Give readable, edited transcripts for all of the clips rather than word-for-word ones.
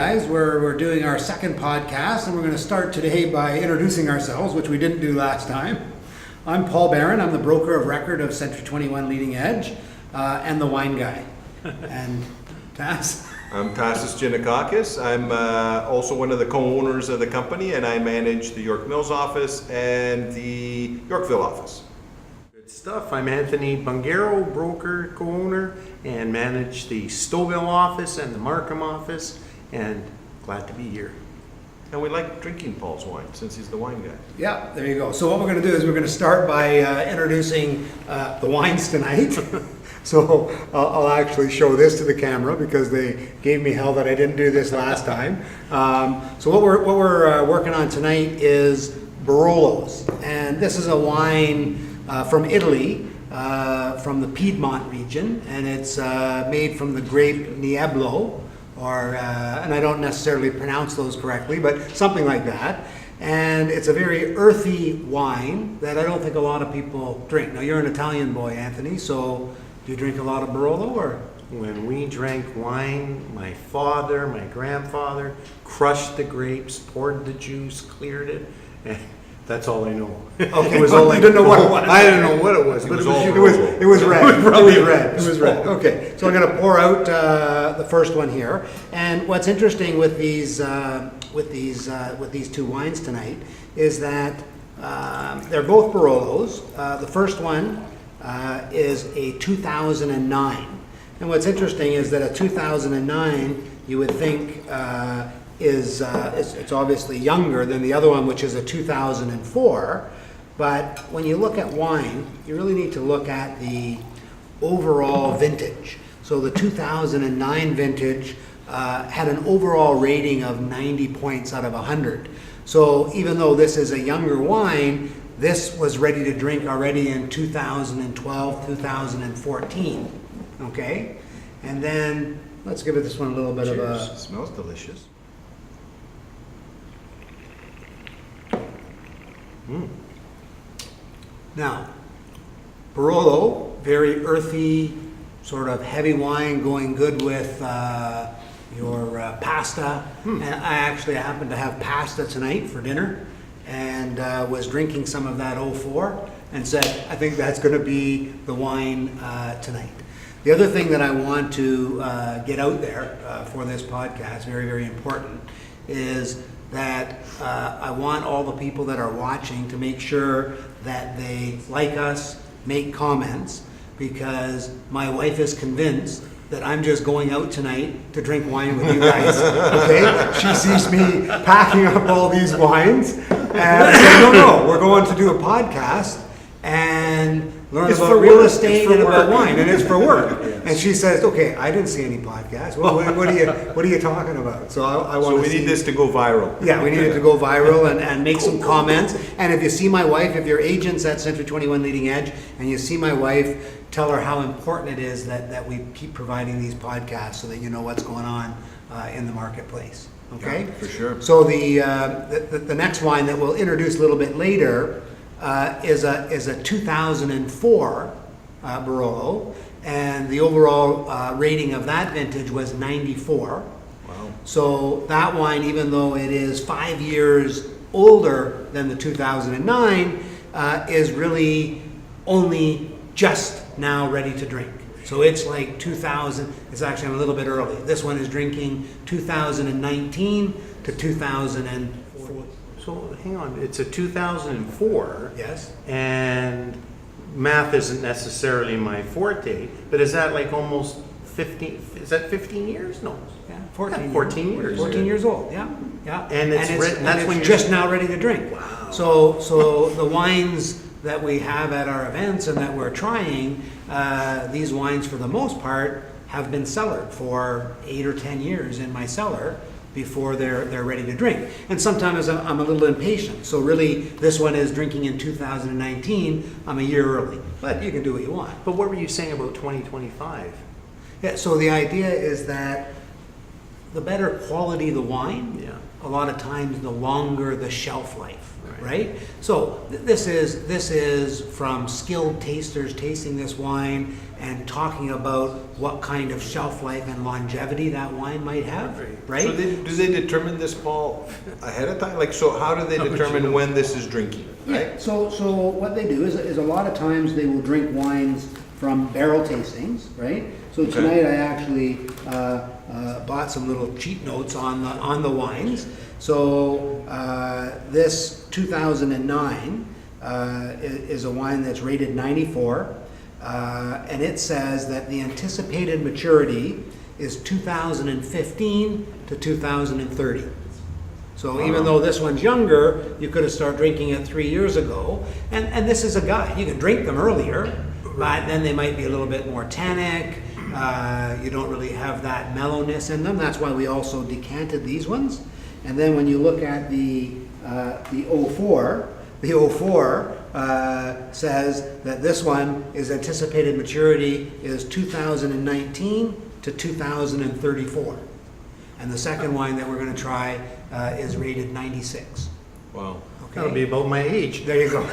guys. We're doing our second podcast, and we're going to start today by introducing ourselves, which we didn't do last time. I'm Paul Barron. I'm the broker of record of Century 21 Leading Edge and the wine guy. And Tass? I'm Tassis Giannakakis. I'm also one of the co-owners of the company, and I manage the York Mills office and the Yorkville office. Good stuff. I'm Anthony Bungaro, broker, co-owner, and manage the Stouffville office and the Markham office, and glad to be here. And we like drinking Paul's wine since he's the wine guy. Yeah, there you go. So what we're going to do is we're going to start by introducing the wines tonight. So I'll actually show this to the camera because they gave me hell that I didn't do this last time. So what we're working on tonight is Barolos, and this is a wine from Italy, from the Piedmont region, and it's made from the grape Nebbiolo, or and I don't necessarily pronounce those correctly, but something like that. And it's a very earthy wine that I don't think a lot of people drink. Now, you're an Italian boy, Anthony, so do you drink a lot of Barolo, or? When we drank wine, my father, my grandfather crushed the grapes, poured the juice, cleared it, and that's all I know. Okay, It was well, all you didn't know what it was. I didn't know what it was, but it was It was red. It was red. It was red. Okay, so I'm going to pour out the first one here. And what's interesting with these two wines tonight is that they're both Barolos. The first one is a 2009, and what's interesting is that a 2009 you would think it's obviously younger than the other one, which is a 2004. But when you look at wine, you really need to look at the overall vintage. So the 2009 vintage had an overall rating of 90 points out of 100. So even though this is a younger wine, this was ready to drink already in 2012, 2014. Okay? And then let's give it this one a little bit of a... It smells delicious. Now, Barolo, very earthy, sort of heavy wine, going good with your pasta. And I actually happened to have pasta tonight for dinner, and was drinking some of that 04, and said, I think that's going to be the wine tonight. The other thing that I want to get out there for this podcast, very, very important, is that I want all the people that are watching to make sure that they like us, make comments, because my wife is convinced that I'm just going out tonight to drink wine with you guys, okay? She sees me packing up all these wines, and I say, no, we're going to do a podcast and learn about real estate and about wine, and it's for work. And she says, okay, I didn't see any podcasts. What are you talking about? So I want So we need this to go viral. Yeah, we need it to go viral and make some comments. And if you see my wife, if you're agents at Century 21 Leading Edge, and you see my wife, tell her how important it is that we keep providing these podcasts so that you know what's going on in the marketplace. Okay? Yeah, for sure. So the next wine that we'll introduce a little bit later is a 2004 Barolo, and the overall rating of that vintage was 94. Wow. So that wine, even though it is 5 years older than the 2009, is really only just now ready to drink. So it's like 2000, it's actually a little bit early. This one is drinking 2019 to 2004. So hang on, it's a 2004. Yes? And math isn't necessarily my forte, but is that like almost 15, is that 15 years? No. Yeah, 14. Yeah, 14 years. 14 years old, yeah. Yeah. And it's written- that's when you're just now ready to drink. Wow. So the wines that we have at our events and that we're trying, these wines for the most part have been cellared for 8 or 10 years in my cellar before they're ready to drink. And sometimes I'm a little impatient. So really, this one is drinking in 2019. I'm a year early, but you can do what you want. But what were you saying about 2025? Yeah, so the idea is that the better quality the wine, Yeah. a lot of times the longer the shelf life, Right. right? So this is from skilled tasters tasting this wine and talking about what kind of shelf life and longevity that wine might have, right? So do they determine this, Paul, ahead of time? Like, so how do they determine when this is drinking, Yeah, right? so what they do is a lot of times they will drink wines from barrel tastings, right? So tonight I actually Bought some little cheat notes on the wines. So this 2009 is a wine that's rated 94, and it says that the anticipated maturity is 2015 to 2030. So even though this one's younger, you could have started drinking it 3 years ago. And this is a guide. You can drink them earlier, but then they might be a little bit more tannic. You don't really have that mellowness in them. That's why we also decanted these ones. And then when you look at the 04, the 04 says that this one is anticipated maturity is 2019 to 2034. And the second wine that we're going to try is rated 96. Wow. That'll be about my age. There you go.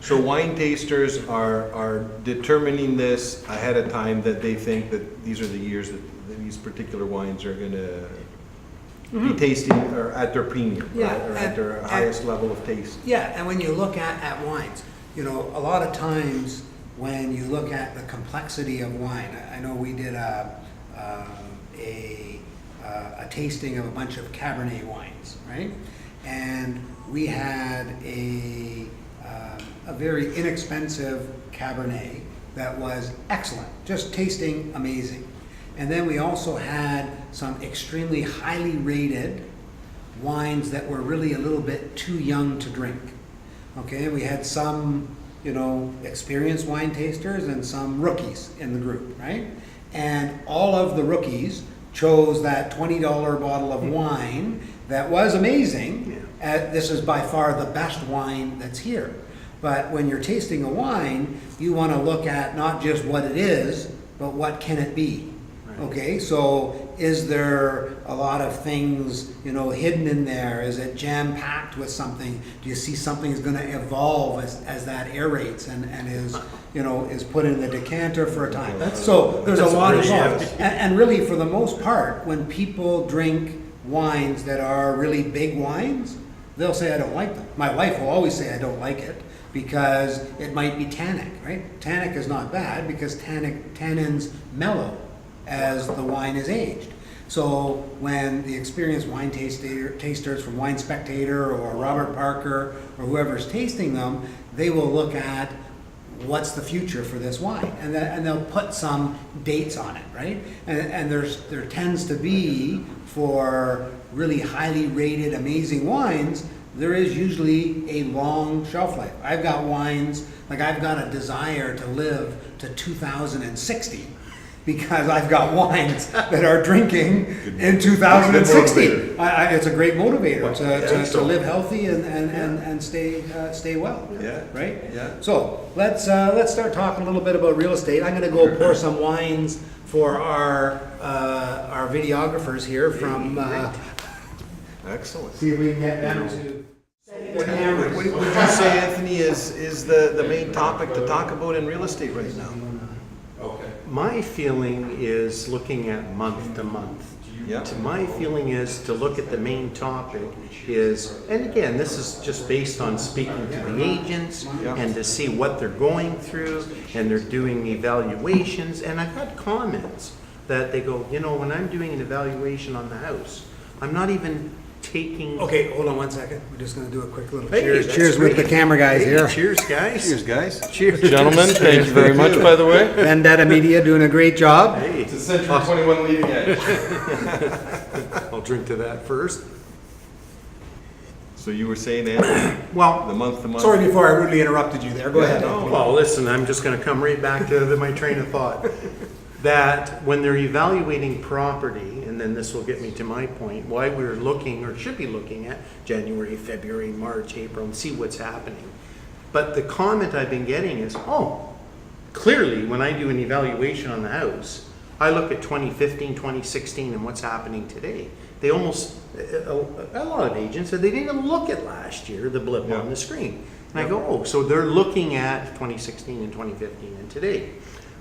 So wine tasters are determining this ahead of time, that they think that these are the years that these particular wines are gonna be tasting or at their premium, Yeah, right? Or at their highest level of taste. Yeah, and when you look at wines, you know, a lot of times when you look at the complexity of wine, I know we did a tasting of a bunch of Cabernet wines, right? And we had a very inexpensive Cabernet that was excellent, just tasting amazing. And then we also had some extremely highly rated wines that were really a little bit too young to drink. Okay, we had some, you know, experienced wine tasters and some rookies in the group, right? And all of the rookies chose that $20 bottle of wine that was amazing. This is by far the best wine that's here. But when you're tasting a wine, you want to look at not just what it is, but what can it be. Okay, so is there a lot of things, you know, hidden in there? Is it jam-packed with something? Do you see something is going to evolve as that aerates and is, you know, is put in the decanter for a time? So there's a lot involved. And really, for the most part, when people drink wines that are really big wines, they'll say, I don't like them. My wife will always say, I don't like it, because it might be tannic, right? Tannic is not bad because tannins mellow as the wine is aged. So when the experienced wine tasters from Wine Spectator or Robert Parker or whoever's tasting them, they will look at what's the future for this wine, and they'll put some dates on it, right? And there tends to be, for really highly rated, amazing wines, there is usually a long shelf life. I've got wines, like I've got a desire to live to 2060 because I've got wines that are drinking in 2060. It's a great motivator to live healthy and stay well. Yeah. Right? Yeah. So let's start talking a little bit about real estate. I'm going to go pour some wines for our videographers here from. Excellent. See if we can get them to. What would you say, Anthony, is the main topic to talk about in real estate right now? My feeling is looking at month to month. Yeah. My feeling is to look at the main topic is, and again, this is just based on speaking to the agents and to see what they're going through, and they're doing evaluations, and I've had comments that they go, you know, when I'm doing an evaluation on the house, I'm not even taking. Okay, hold on one second. We're just going to do a quick little Hey, cheers. that's Cheers with the great. camera guys Hey, here. Cheers, guys. Cheers, guys. Cheers. Gentlemen, thank you very much, by the way. Vendetta Media doing a great job. Hey, It's a Century 21 leading edge. I'll drink to that first. So you were saying, Anthony, the Well, month to month? Sorry before I rudely interrupted you there. Go ahead. no. well, listen, I'm just gonna come right back to my train of thought. That when they're evaluating property, and then this will get me to my point, why we're looking, or should be looking at January, February, March, April, and see what's happening. But the comment I've been getting is, oh, clearly, when I do an evaluation on the house, I look at 2015, 2016 and what's happening today. They almost, a lot of agents said they didn't even look at last year, the blip Yeah. on the screen. And I go, oh, so they're looking at 2016 and 2015 and today.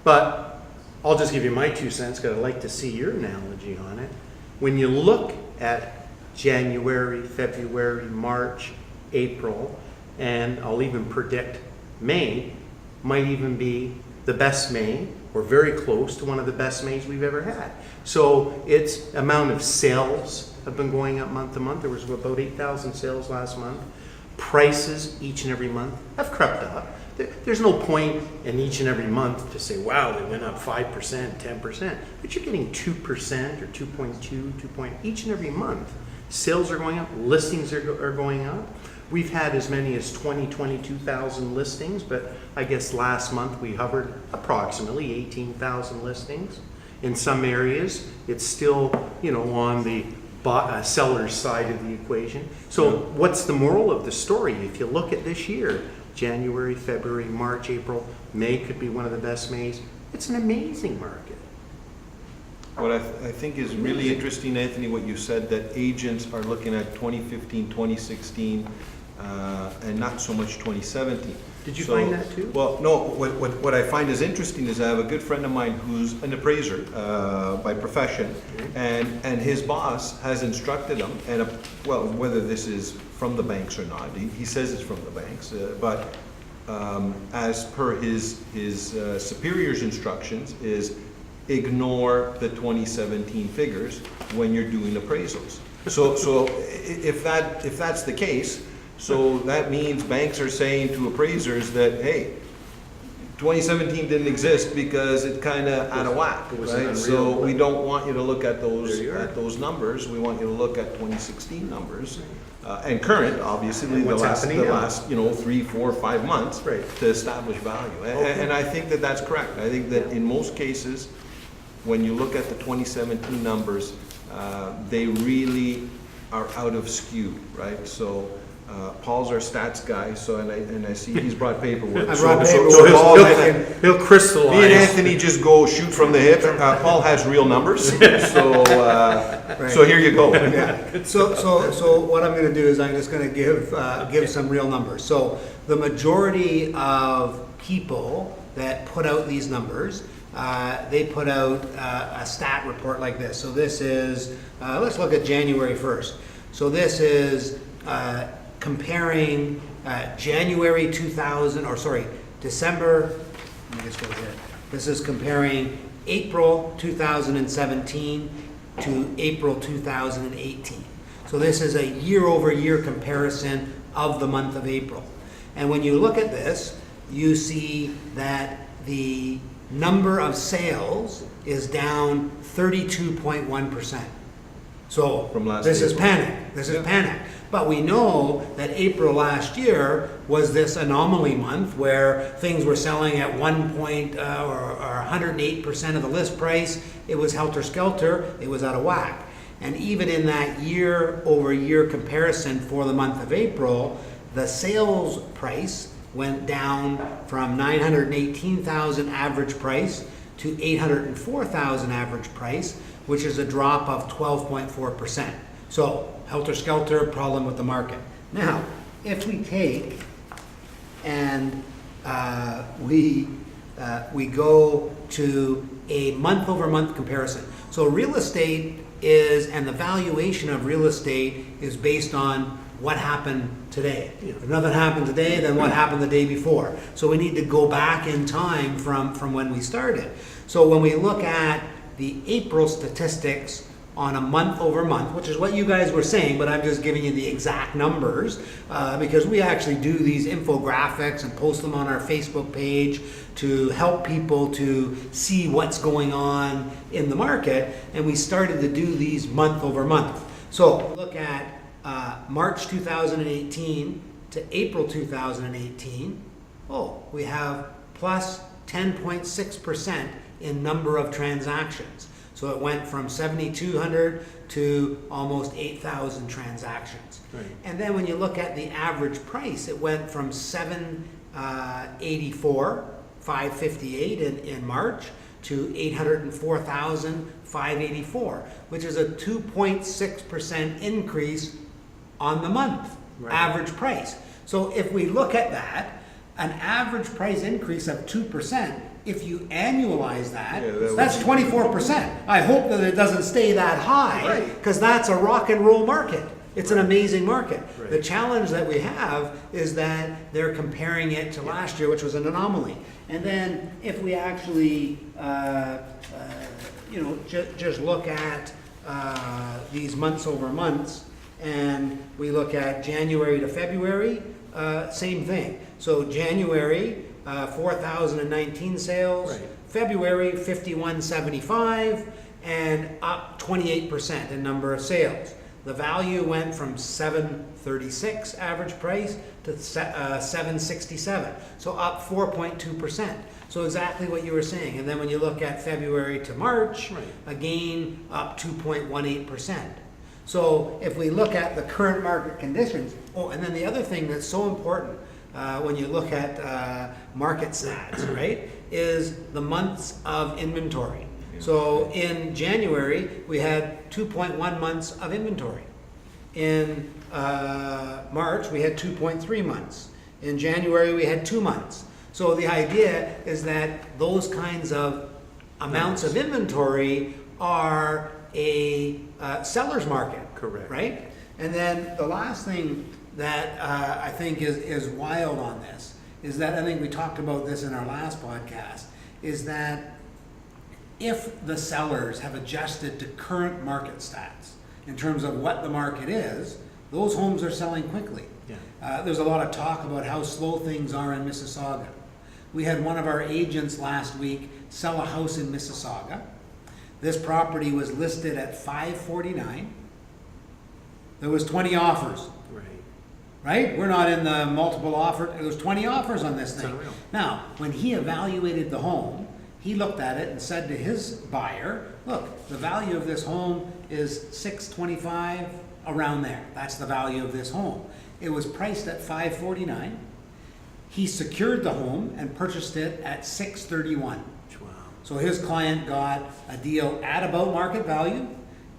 But I'll just give you my 2 cents because I'd like to see your analogy on it. When you look at January, February, March, April, and I'll even predict May, might even be the best May or very close to one of the best Mays we've ever had. So its amount of sales have been going up month to month. There was about 8,000 sales last month. Prices each and every month have crept up. There's no point in each and every month to say, wow, they went up 5%, 10%, but you're getting 2% or 2.2, 2 point each and every month. Sales are going up, listings are going up. We've had as many as 22,000 listings, but I guess last month we hovered approximately 18,000 listings. In some areas, it's still, on the seller's side of the equation. So what's the moral of the story? If you look at this year, January, February, March, April, May could be one of the best Mays. It's an amazing market. What I think is really interesting, Anthony, what you said, that agents are looking at 2015, 2016, and not so much 2017. Did you find that too? Well, no, what I find is interesting is I have a good friend of mine who's an appraiser by profession, and his boss has instructed him, and whether this is from the banks or not, he says it's from the banks, but as per his superior's instructions is ignore the 2017 figures when you're doing appraisals. So if that's the case, so that means banks are saying to appraisers that, hey, 2017 didn't exist because it's kind of out of whack, It was right? unreal, So but- we don't want you to look at There you are. those numbers. We want you to look at 2016 numbers and current, obviously, And the what's happening now. last 3, 4, 5 months Right. to establish value. And I think that that's correct. I think that in most cases, when you look at the 2017 numbers, they really are out of skew, right? So Paul's our stats guy, so and I see he's brought paperwork. I brought So paperwork. Paul he'll, has- he'll crystallize. me and Anthony just go shoot from the hip. Paul has real numbers, so here you go. Yeah. So what I'm gonna do is I'm just gonna give some real numbers. So the majority of people that put out these numbers, they put out a stat report like this. So this is, let's look at January 1st. So this is comparing January 2000, December, let me just go here. This is comparing April 2017 to April 2018. So this is a year-over-year comparison of the month of April. And when you look at this, you see that the number of sales is down 32.1%. So From last this is April. panic. This is Yeah. panic. But we know that April last year was this anomaly month where things were selling at 108% of the list price. It was helter-skelter. It was out of whack. And even in that year-over-year comparison for the month of April, the sales price went down from 918,000 average price to 804,000 average price, which is a drop of 12.4%. So helter-skelter, problem with the market. Now, if we take and we go to a month-over-month comparison. So real estate is, and the valuation of real estate is based on what happened today. If nothing happened today, then what happened the day before? So we need to go back in time from when we started. So when we look at the April statistics on a month-over-month, which is what you guys were saying, but I'm just giving you the exact numbers, because we actually do these infographics and post them on our Facebook page to help people to see what's going on in the market, and we started to do these month-over-month. So look at March 2018 to April 2018, we have plus 10.6% in number of transactions. So it went from 7,200 to almost 8,000 transactions. Right. And then when you look at the average price, it went from 784, 558 in March to 804,584, which is a 2.6% increase on the month, Right. average price. So if we look at that, an average price increase of 2%, if you annualize that, Yeah, that that's 24%. I hope that it doesn't stay that high, Right. because that's a rock and roll market. It's an amazing market. Right. The challenge that we have is that they're comparing it to last year, which was an anomaly. And then if we actually, just look at these months over months, and we look at January to February, same thing. So January, 4,019 sales. Right. February, 5,175, and up 28% in number of sales. The value went from 736 average price to 767, so up 4.2%. So exactly what you were saying. And then when you look at February to March, Right. again, up 2.18%. So if we look at the current market conditions, and then the other thing that's so important when you look at market stats, right, is the months of inventory. So in January, we had 2.1 months of inventory. In March, we had 2.3 months. In January, we had 2 months. So the idea is that those kinds of amounts of inventory are a seller's market. Correct. Right? And then the last thing that I think is wild on this is that, I think we talked about this in our last podcast, is that if the sellers have adjusted to current market stats in terms of what the market is, those homes are selling quickly. Yeah. There's a lot of talk about how slow things are in Mississauga. We had one of our agents last week sell a house in Mississauga. This property was listed at $549. There was 20 offers. Right. Right? We're not in the multiple offer. There was 20 offers on this That's thing. unreal. Now, when he evaluated the home, he looked at it and said to his buyer, look, the value of this home is $625, around there. That's the value of this home. It was priced at $549. He secured the home and purchased it at $631. Wow. So his client got a deal at about market value,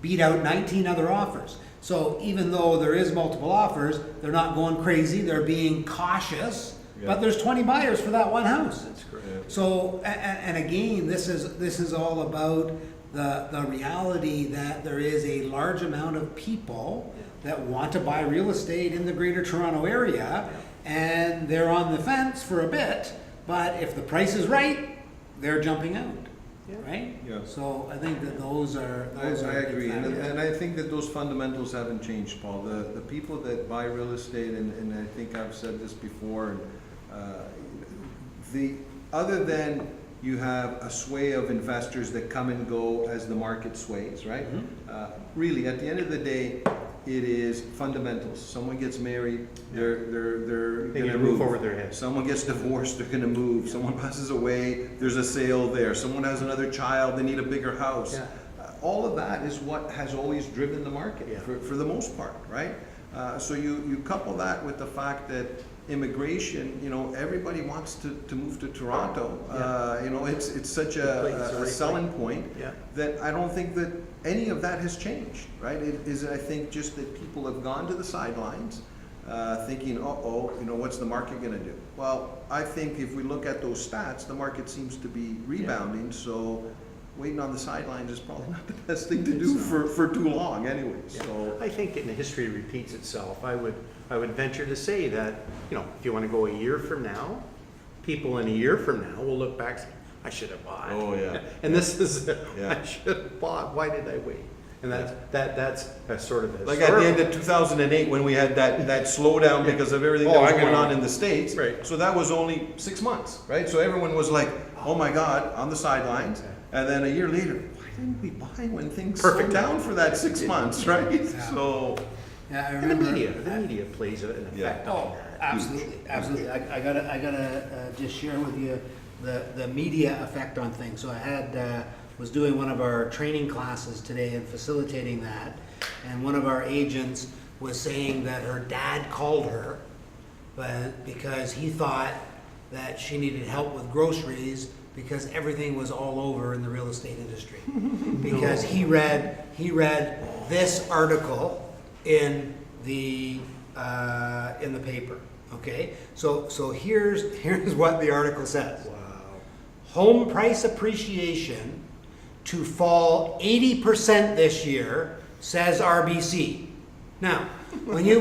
beat out 19 other offers. So even though there is multiple offers, they're not going crazy, they're being cautious, Yeah. but there's 20 buyers for that one house. That's correct. So, and again, this is all about the reality that there is a large amount of people that want to buy real estate in the Greater Toronto Area, and they're on the fence for a bit, but if the price is right, they're jumping out, Yeah. right? Yeah. So I think that those are I big agree, factors. and I think that those fundamentals haven't changed, Paul. The people that buy real estate, and I think I've said this before, other than you have a sway of investors that come and go as the market sways, right? Really, at the end of the day, it is fundamentals. Someone gets married, they're They gonna need a roof over their head. Someone gets divorced, they're gonna move. Someone passes away, there's a sale there. Someone has another child, they need a bigger house. Yeah. All of that is what has always driven the market, Yeah. for the most part, right? So you couple that with the fact that immigration, everybody wants to move to Toronto. It's such It's a a great selling point Yeah. that I don't think that any of that has changed, right? It is, I think, just that people have gone to the sidelines, thinking, what's the market gonna do? Well, I think if we look at those stats, the market seems to be rebounding, so waiting on the sidelines is probably not the best thing to do for too long anyways, so. I think in history repeats itself. I would venture to say that, if you want to go a year from now, people in a year from now will look back and say, I should have bought. Oh, yeah. And this is, Yeah. I should have bought. Why did I wait? And that's a sort of Like at the end of 2008, when we had that slowdown because of everything that was going on in the States. Right. So that was only 6 months, right? So everyone was like, oh my God, on the sidelines. And then a year later, why didn't we buy when things Perfect slowed down for that 6 months, right? Yeah. So, Yeah, I And the remember. media plays an effect Yeah. on Oh, that. absolutely, absolutely. I gotta just share with you the media effect on things. So I was doing one of our training classes today and facilitating that, and one of our agents was saying that her dad called her, but because he thought that she needed help with groceries because everything was all over in the real estate industry. Because he read this article in the paper. Okay, so here's what the article says. Wow. Home price appreciation to fall 80% this year, says RBC. Now, when you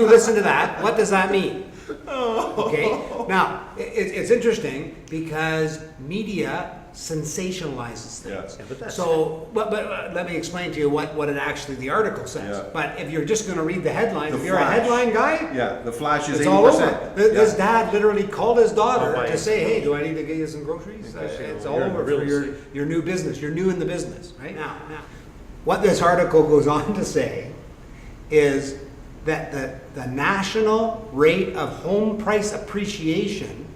listen to that, what does that mean? Okay, now it's interesting because media sensationalizes things. Yeah. but that's- So, but let me explain to you what it actually the article says. Yeah. But if you're just going to read the headlines, The if you're flash. a headline guy, Yeah, the flash is it's all over. 80%. This dad literally called his daughter I'll buy to it. say, "Hey, do I need to get you some groceries?" It's all you're in over real for your estate. your new business. You're new in the business, right now. What this article goes on to say is that the national rate of home price appreciation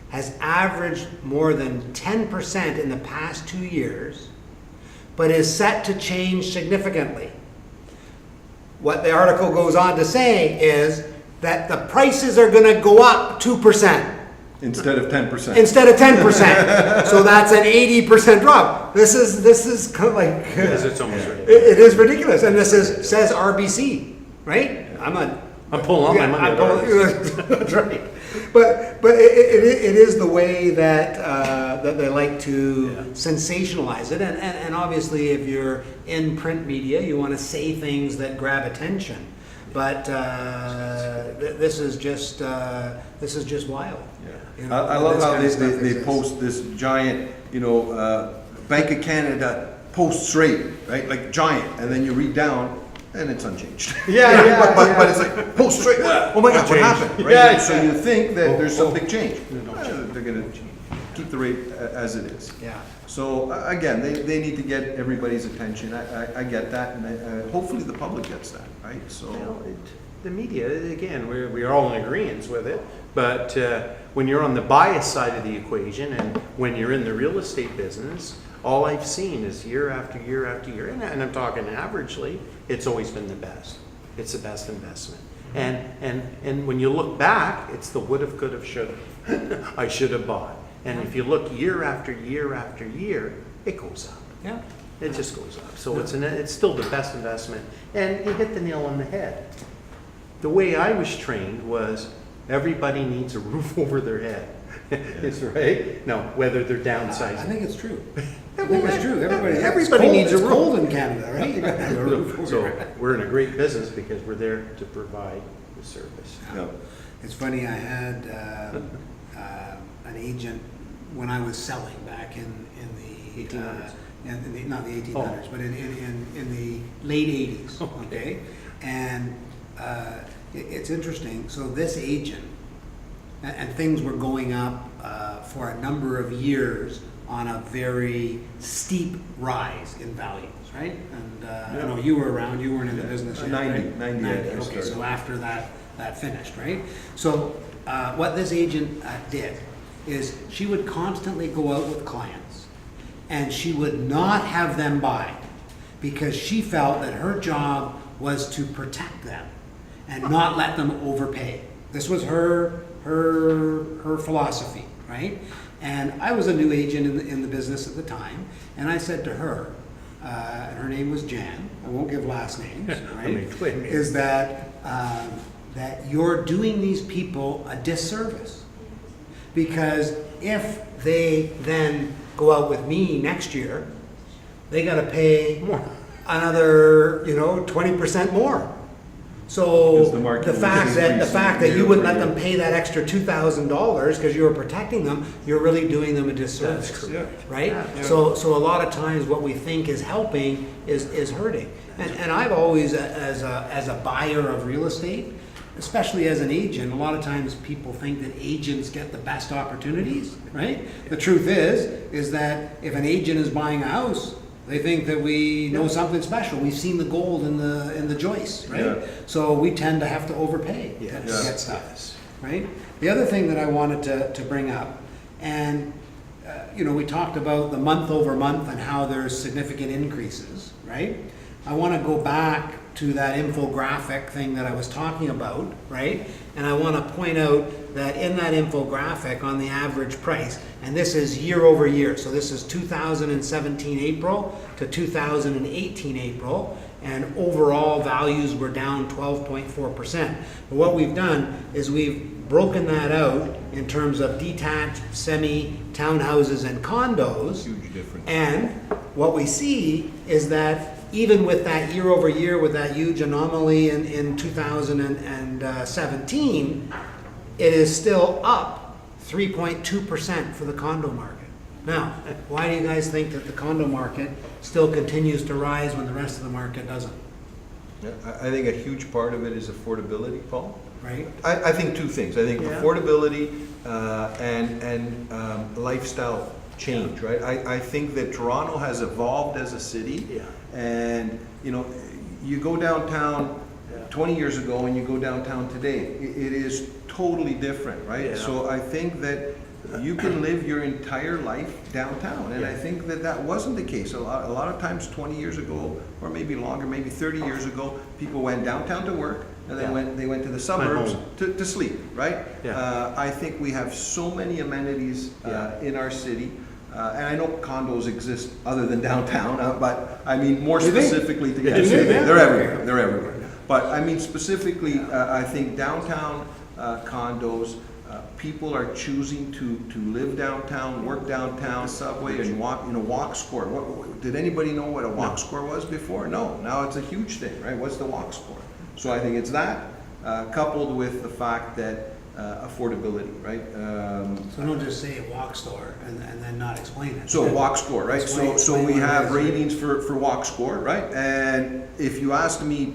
has averaged more than 10% in the past 2 years, but is set to change significantly. What the article goes on to say is that the prices are going to go up 2% Instead of 10%. instead of 10%. So that's an 80% drop. This is kind of like Because it's almost ridiculous. it is ridiculous, and this says RBC, right? I'm pulling all my money I'm out of pulling- That's right. But it is the way that that they like to sensationalize it, and obviously if you're in print media, you want to say things that grab attention. But this is just wild. Yeah. You know, I love this how kind of stuff they exists. post this giant, Bank of Canada post rate, right? Like giant, and then you read down, and it's unchanged. But it's like post rate. Oh my God, what happened? Right? Yeah. So you think that there's some big change. They're going to keep the rate as it is. Yeah. So again, they need to get everybody's attention. I get that, and hopefully the public gets that, right? So. The media, again, we're all in agreement with it, but when you're on the bias side of the equation and when you're in the real estate business, all I've seen is year after year after year, and I'm talking averagely, it's always been the best. It's the best investment. And when you look back, it's the would've, could've, should've. I should have bought. And if you look year after year after year, it goes up. Yeah. It just goes up. So it's still the best investment. And you hit the nail on the head. The way I was trained was everybody needs a roof over their head. Is right? No, whether they're I downsizing. think it's true. I think it's true. Everybody it's cold, needs a it's roof. cold in Canada, right? You gotta have a roof over your So head. we're in a great business because we're there to provide the service. Yeah. It's funny, I had an agent when I was selling back in the 1800s. not the 1800s, but in the late 80s. Okay, and it's interesting. So this agent, and things were going up for a number of years on a very steep rise in values, right? And I know you were around. You weren't in the business yet, 90, right? 90 I Okay, started. so after that finished, right? So what this agent did is she would constantly go out with clients, and she would not have them buy because she felt that her job was to protect them and not let them overpay. This was her philosophy, right? And I was a new agent in the business at the time, and I said to her, and her name was Jan, I won't give last names, right? claim names. Is that that you're doing these people a disservice. Because if they then go out with me next year, they gotta pay More. another, 20% more. So Because the market the was fact that increasing you wouldn't year let over them pay that extra $2,000 because you were protecting them, you're really doing them a disservice. That's correct. Right? Yeah. So a lot of times what we think is helping is hurting. And I've always, as a buyer of real estate, especially as an agent, a lot of times people think that agents get the best opportunities, right? The truth is that if an agent is buying a house, they think that we know something special. We've seen the gold in the joists, right? Yeah. So we tend to have to overpay to Yes. get stuff, right? The other thing that I wanted to bring up, and we talked about the month over month and how there's significant increases, right? I want to go back to that infographic thing that I was talking about, right? And I want to point out that in that infographic on the average price, and this is year over year, so this is 2017 April to 2018 April, and overall values were down 12.4%. But what we've done is we've broken that out in terms of detached, semi, townhouses, and condos. Huge difference. And what we see is that even with that year over year, with that huge anomaly in 2017, it is still up 3.2% for the condo market. Now, why do you guys think that the condo market still continues to rise when the rest of the market doesn't, Yeah, I think a huge part of it is affordability, Paul. right? I think two things. I think Yeah. affordability and lifestyle change, right? I think that Toronto has evolved as a city. Yeah. And, you know, you go downtown 20 years ago and you go downtown today, it is totally different, right? Yeah. So I think that you can live your entire life downtown. And I Yeah. think that that wasn't the case. A lot of times 20 years ago, or maybe longer, maybe 30 years ago, people went downtown to work and then Yeah. they went to the suburbs home. to sleep, right? Yeah. I think we have so many amenities Yeah. in our city. And I know condos exist other than downtown, but I mean more Do they? specifically, Do yes, they? they're everywhere, they're everywhere. But I mean specifically, I think downtown condos, people are choosing to live downtown, work downtown, subway, and walk, walk score. Did anybody know what a walk score was before? No, now it's a huge thing, right? What's the walk score? So I think it's that, coupled with the fact that affordability, right? So don't just say walk store and then not explain it. So walk score, right? Explain- So we explain what it have is. ratings for walk score, right? And if you asked me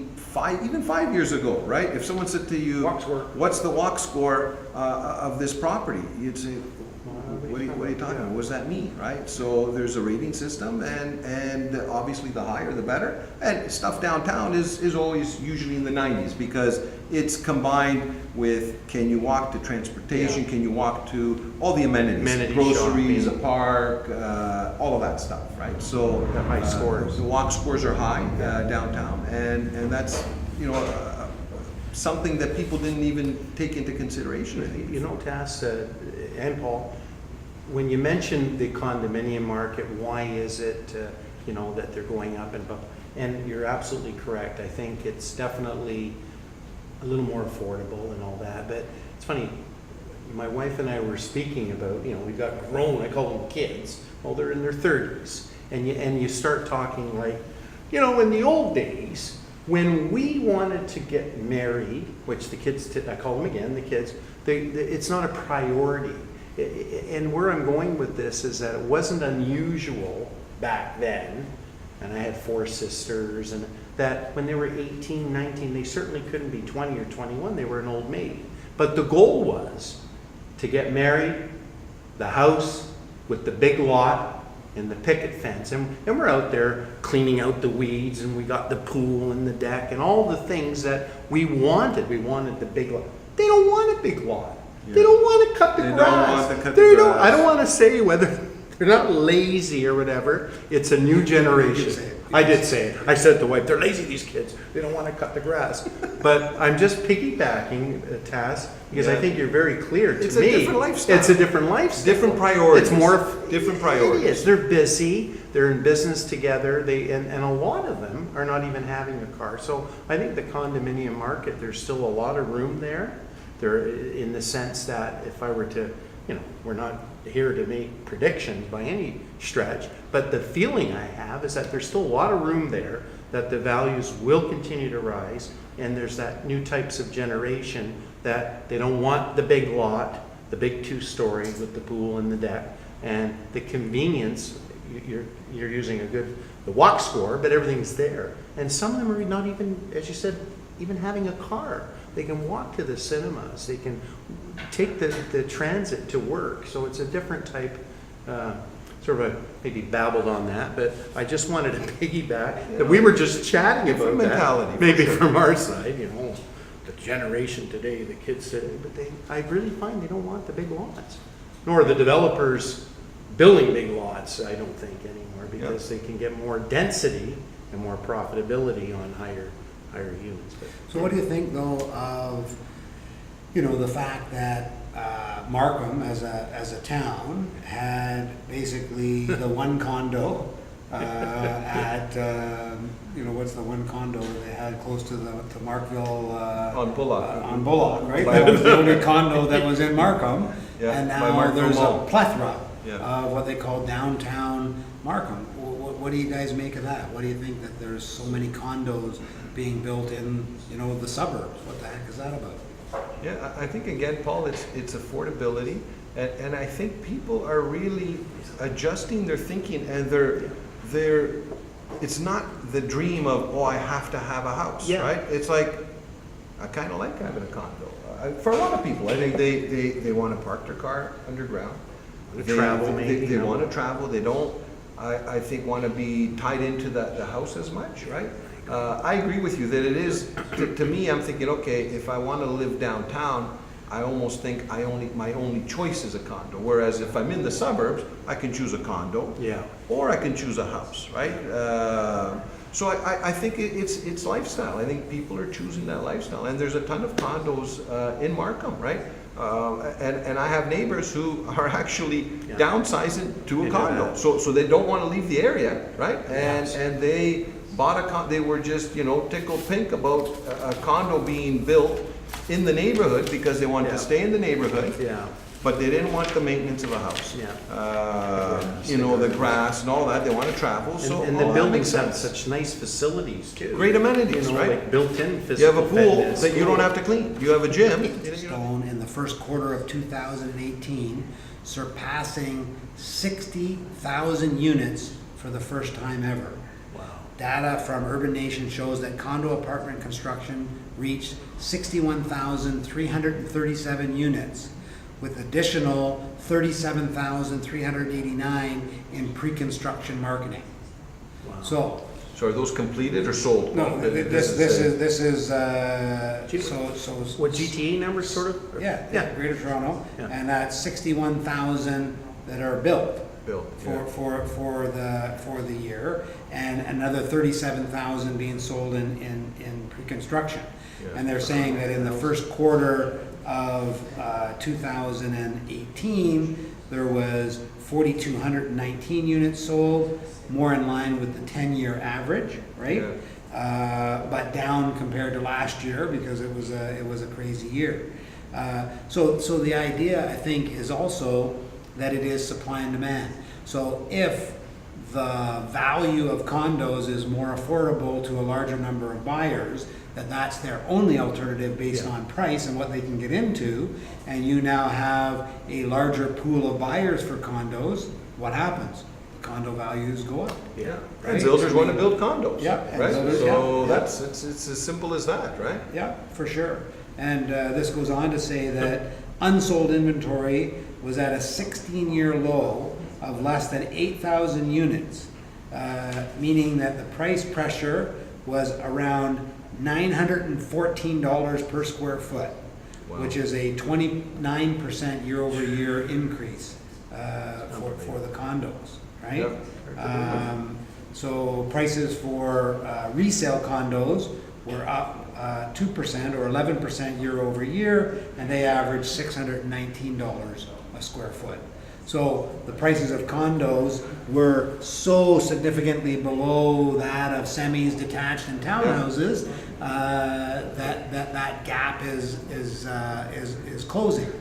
even 5 years ago, right? If someone said to you, Walk score. what's the walk score of this property? You'd say, what are you talking about? What does that mean, right? So there's a rating system, and obviously the higher the better. And stuff downtown is always usually in the 90s because it's combined with, can you walk to transportation? Can you walk to all the amenities? Amenities, Groceries, shopping. a park, all of that stuff, right? So The high scores. the walk scores are high downtown, and that's something that people didn't even take into consideration. I think. You know, Tass and Paul, when you mentioned the condominium market, why is it, that they're going up and you're absolutely correct. I think it's definitely a little more affordable and all that, but it's funny, my wife and I were speaking about, we've got grown, I call them kids, well, they're in their 30s, and you start talking like, in the old days, when we wanted to get married, which the kids, I call them again, the kids, it's not a priority. And where I'm going with this is that it wasn't unusual back then, and I had 4 sisters, and that when they were 18, 19, they certainly couldn't be 20 or 21, they were an old maid. But the goal was to get married, the house with the big lot, and the picket fence, and we're out there cleaning out the weeds, and we got the pool and the deck and all the things that we wanted. We wanted the big lot. They don't want a big lot. They don't want to cut the They don't grass. want to cut the They don't. grass. I don't want to say whether they're not lazy or whatever. It's a new generation. I did say it. I said to the wife, "They're lazy. These kids. They don't want to cut the grass." But I'm just piggybacking, Tass, because I Yeah. think you're very clear to It's a me. different lifestyle. It's a different lifestyle. Different priorities. It's more Different priorities. It is. They're busy. They're in business together. And a lot of them are not even having a car. So I think the condominium market, there's still a lot of room there. There, in the sense that if I were to, we're not here to make predictions by any stretch, but the feeling I have is that there's still a lot of room there, that the values will continue to rise, and there's that new types of generation that they don't want the big lot, the big 2-story with the pool and the deck, and the convenience, you're using the walk score, but everything's there. And some of them are not even, as you said, even having a car. They can walk to the cinemas. They can take the transit to work. So it's a different type, maybe babbled on that, but I just wanted to piggyback that we were just chatting about Different that. mentality, for Maybe sure. from our side, the generation today, the kids today, but I really find they don't want the big lots. Nor the developers building big lots, I don't think anymore, because they can get more density and more profitability on higher units. But So what do you think though of, you know, the fact that Markham as a town had basically the one condo at, you know, what's the one condo that they had close to Markville? On Bullock. On Bullock, right? That was the only condo that was in Markham. Yeah, And by now Markville there's a Mall. plethora Yeah. of what they call downtown Markham. What do you guys make of that? What do you think that there's so many condos being built in, you know, the suburbs? What the heck is that about? Yeah, I think again, Paul, it's affordability, and I think people are really adjusting their thinking, and they're, it's not the dream of, oh, I have to have a house, Yeah. right? It's like, I kind of like having a condo. For a lot of people, I think they want to park their car underground. Travel maybe, They you know. want to travel, they don't, I think, want to be tied into the house as much, right? I agree with you that it is, to me, I'm thinking, okay, if I want to live downtown, I almost think my only choice is a condo. Whereas if I'm in the suburbs, I can choose a condo. Yeah. Or I can choose a house, right? So I think it's lifestyle. I think people are choosing that lifestyle. And there's a ton of condos in Markham, right? And I have neighbors who are actually Yeah. downsizing to a Yeah. condo. So they don't want to leave the area, right? And they bought they were just, you know, tickled pink about a condo being built in the neighborhood because they wanted to Yeah. stay in the neighborhood. Yeah. But they didn't want the maintenance of a house. Yeah. You know, the grass and all that, they want to travel, so And all the that buildings makes have sense. such nice facilities too. Great amenities, You know, right? like built-in You have a physical pool fitness. that you don't have to clean, you have a gym. you know. Stone in the first quarter of 2018, surpassing 60,000 units for the first time ever. Wow. Data from Urban Nation shows that condo apartment construction reached 61,337 units, with additional 37,389 in pre-construction marketing. Wow. So, So are those completed or sold? no, this is, so. What GTA numbers sort of? Yeah, Yeah. Greater Toronto, Yeah. and that's 61,000 that are built Built, for the year, and another 37,000 being sold in pre-construction. Yeah. And they're saying that in the first quarter of 2018, there was 4,219 units sold, more in line with the 10-year average, right? But down compared to last year because it was a crazy year. So the idea, I think, is also that it is supply and demand. So if the value of condos is more affordable to a larger number of buyers, that's their only alternative based on price and what they can get into, and you now have a larger pool of buyers for condos, what happens? Condo values go up. Yeah, Right? and builders want to build condos. Yeah, and Right, builders- so yeah. that's, it's as simple as that, right? Yeah, for sure. And this goes on to say that unsold inventory was at a 16-year low of less than 8,000 units, meaning that the price pressure was around $914 per square foot, Wow. which is a 29% year-over-year increase for the condos, right? So prices for resale condos were up 2% or 11% year over year, and they averaged $619 a square foot. So the prices of condos were so significantly below that of semis, detached, and townhouses that gap is closing.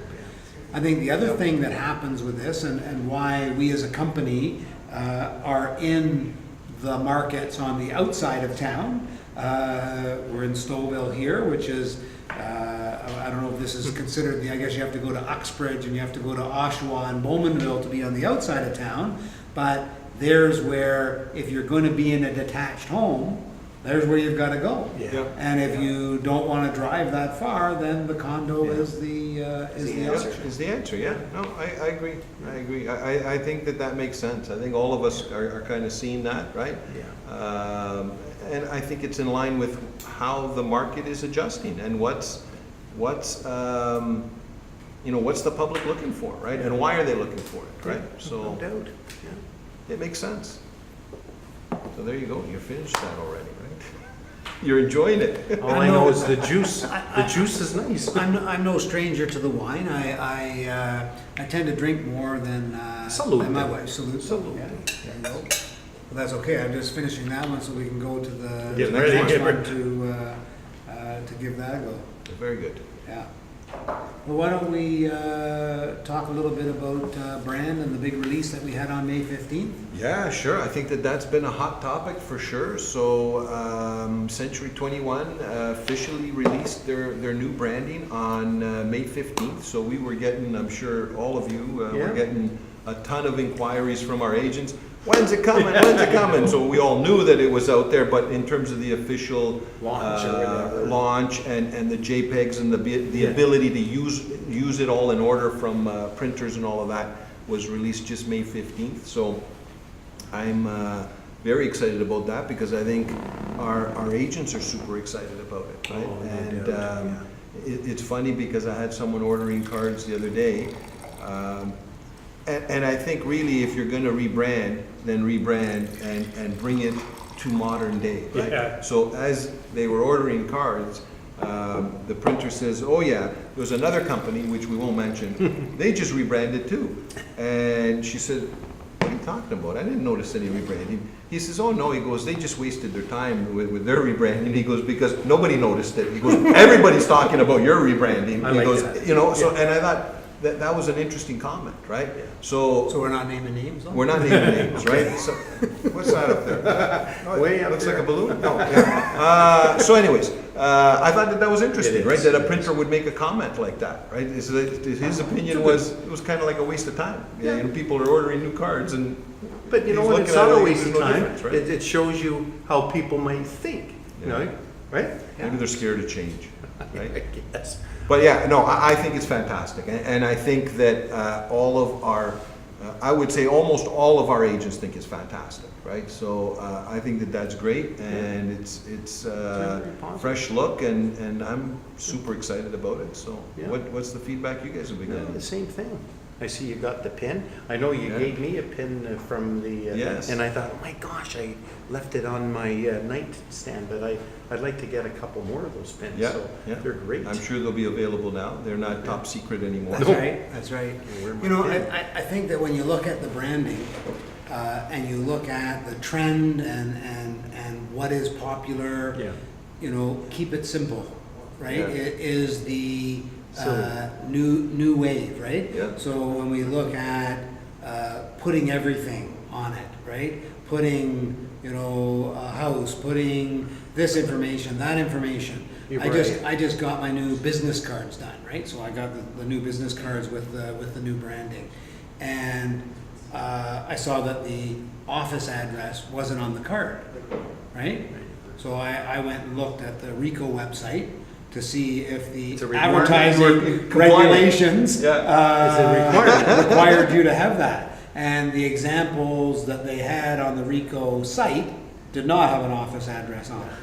I think the other thing that happens with this, and why we as a company are in the markets on the outside of town, we're in Stouffville here, which is, I don't know if this is considered, I guess you have to go to Uxbridge and you have to go to Oshawa and Bowmanville to be on the outside of town, but there's where, if you're going to be in a detached home, there's where you've got to go. Yeah. And if you don't want to drive that far, then the condo is the option. Is the answer, yeah. No, I agree, I agree. I think that makes sense. I think all of us are kind of seeing that, right? Yeah. And I think it's in line with how the market is adjusting and what's the public looking for, right? And why are they looking for it, right? No So doubt. Yeah. it makes sense. So there you go, you finished that already, right? You're enjoying it. All I know is the juice is nice. I'm no stranger to the wine. I tend to drink more than Salute. than my wife. Salute. Salute. Yeah, there you go. Well, that's okay. I'm just finishing that one so we can go to the Get the ready, next get one ready. to give that a go. Very good. Yeah. Well, why don't we talk a little bit about brand and the big release that we had on May 15th? Yeah, sure. I think that that's been a hot topic for sure. So, Century 21 officially released their new branding on May 15th. So we were getting, I'm sure all of you Yeah. were getting a ton of inquiries from our agents. When's it coming? When's it coming? So we all knew that it was out there, but in terms of the official Launch or whatever. launch and the JPEGs and the Yeah. ability to use it all in order from printers and all of that was released just May 15th. So I'm very excited about that because I think our agents are super excited about it, right? Oh, no And doubt, it's funny because I had someone ordering cards the other day. And I think really if you're gonna rebrand, then rebrand and bring it to modern day, right? Yeah. So as they were ordering cards, the printer says, oh yeah, there's another company, which we won't mention, they just rebranded too. And she said, what are you talking about? I didn't notice any rebranding. He says, oh no, he goes, they just wasted their time with their rebranding. He goes, because nobody noticed it. He goes, everybody's talking about your rebranding. I He like goes, that. you know, so, and I thought, that was an interesting comment, right? So we're not naming names? though? We're not naming names, right? So, what's that up there? Oh, Way up looks there. like a balloon? No. Yeah. So anyways, I thought that was interesting, It right? is. That a printer would make a comment like that, right? His opinion was, it was kind of like a waste of time. Yeah, you know, people are ordering new cards and. But you know he's what, looking it's at not it, a waste there's of no time. difference, right? It shows you how people might think, you know, right? Maybe they're scared of change, right? I guess. But yeah, no, I think it's fantastic, and I think that all of our, I would say almost all of our agents think it's fantastic, right? So I think that that's great, and it's very positive. fresh look, and I'm super excited about it. So Yeah. what's the feedback you guys have been Yeah, getting? the same thing. I see you got the pin. I know you Yeah. gave me a pin from the, Yes. and I thought, oh my gosh, I left it on my nightstand, but I'd like to get a couple more of those pins. Yeah, So yeah. they're great. I'm sure they'll be available now. They're not top secret anymore. That's right, that's right. Where my You know, pin? I think that when you look at the branding, and you look at the trend and what is popular, Yeah. you know, keep it simple, right? Yeah. It is the Silly. new wave, right? Yeah. So when we look at putting everything on it, right? Putting, you know, a house, putting this information, that information. You're I right. just got my new business cards done, right? So I got the new business cards with the new branding. And I saw that the office address wasn't on the card, right? So I went and looked at the RICO website to see if the It's a requirement. advertising Compliant. regulations Yeah. It's a requirement. required you to have that. And the examples that they had on the RICO site did not have an office address on it.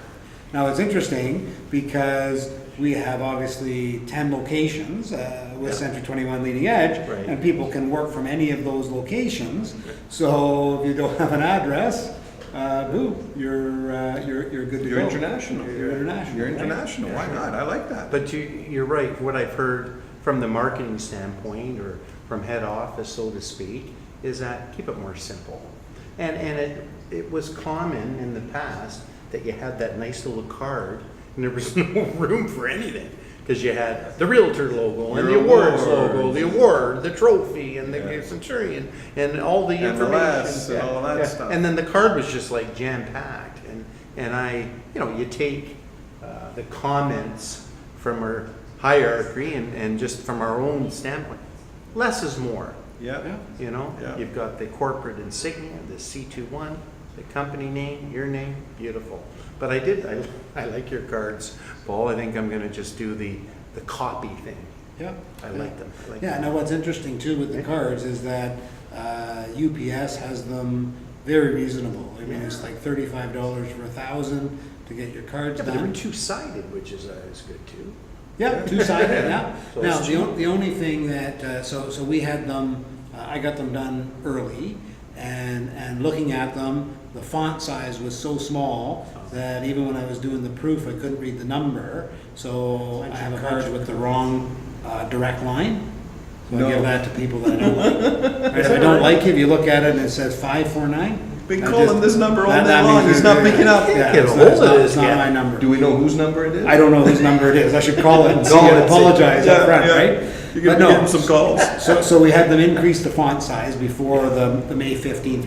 Now, it's interesting because we have obviously 10 locations with Century 21 Leading Edge, Right. and people can work from any of those locations. So if you don't have an address, boo, you're good to You're go. international. You're international. You're right? international. Why not? I like that. But you're right. What I've heard from the marketing standpoint, or from head office, so to speak, is that keep it more simple. And it was common in the past that you had that nice little card, and there was no room for anything. Because you had the Realtor logo, and the Your awards awards. logo, the award, the trophy, and the Yeah. Centurion, and all the And the information. less and all that stuff. And then the card was just like jam-packed. And I, you know, you take the comments from our hierarchy and just from our own standpoint. Less is more, Yeah. you know? Yeah. You've got the corporate insignia, the C21, the company name, your name, beautiful. But I like your cards, Paul. I think I'm gonna just do the copy thing. Yeah. I like them. I like Yeah, them. now what's interesting too with the cards is that UPS has them very reasonable. I mean, it's like $35 for 1,000 to get your cards Yeah, but they were done. two-sided, which is good too. Yeah, two-sided, yeah. So Now, it's the only thing that, so we had them, I got them done early, and looking at them, the font size was so small that even when I was doing the proof, I couldn't read the number. So I have a card with the wrong direct line. So I No. give that to people that I don't like. Right, if I don't like it, if you look at it and it says 549. Been I calling just- this number all that- day that long, means it's you're- not picking up. Yeah, Get a it's hold not- of it's not- this it's not guy. my number. Do we know whose number it is? I don't know whose number it is. I should call it and see Call and it, say- apologize up Yeah, front, yeah. right? You're But gonna no. give him some calls. So we had them increase the font size before the May 15th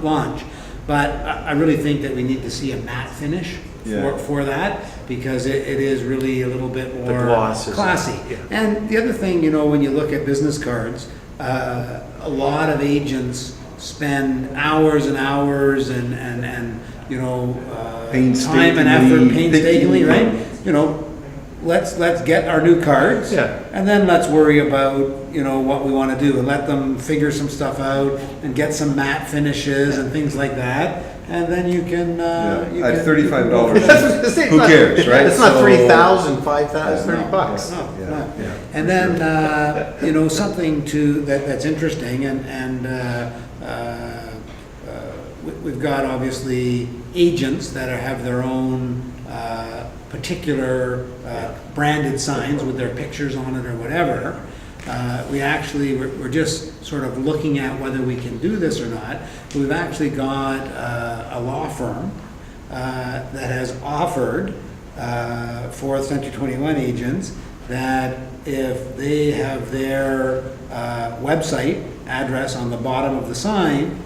launch. But I really think that we need to see a matte finish Yeah. for that, because it is really a little bit more gloss is- classy. yeah. And the other thing, when you look at business cards, a lot of agents spend hours and hours and time and effort painstakingly, right? Let's get our new cards. Yeah. And then let's worry about, what we want to do, and let them figure some stuff out and get some matte finishes and things like that. And then you can, you At can- $35. Who Who cares, right? It's not So- 3,000, 5,000, 30 bucks. No, Yeah, no. yeah, And for then, something that's interesting, and we've got obviously agents that have their own particular branded signs with their pictures on it or whatever. We're just sort of looking at whether we can do this or not. We've actually got a law firm that has offered 4th Century 21 agents that if they have their website address on the bottom of the sign,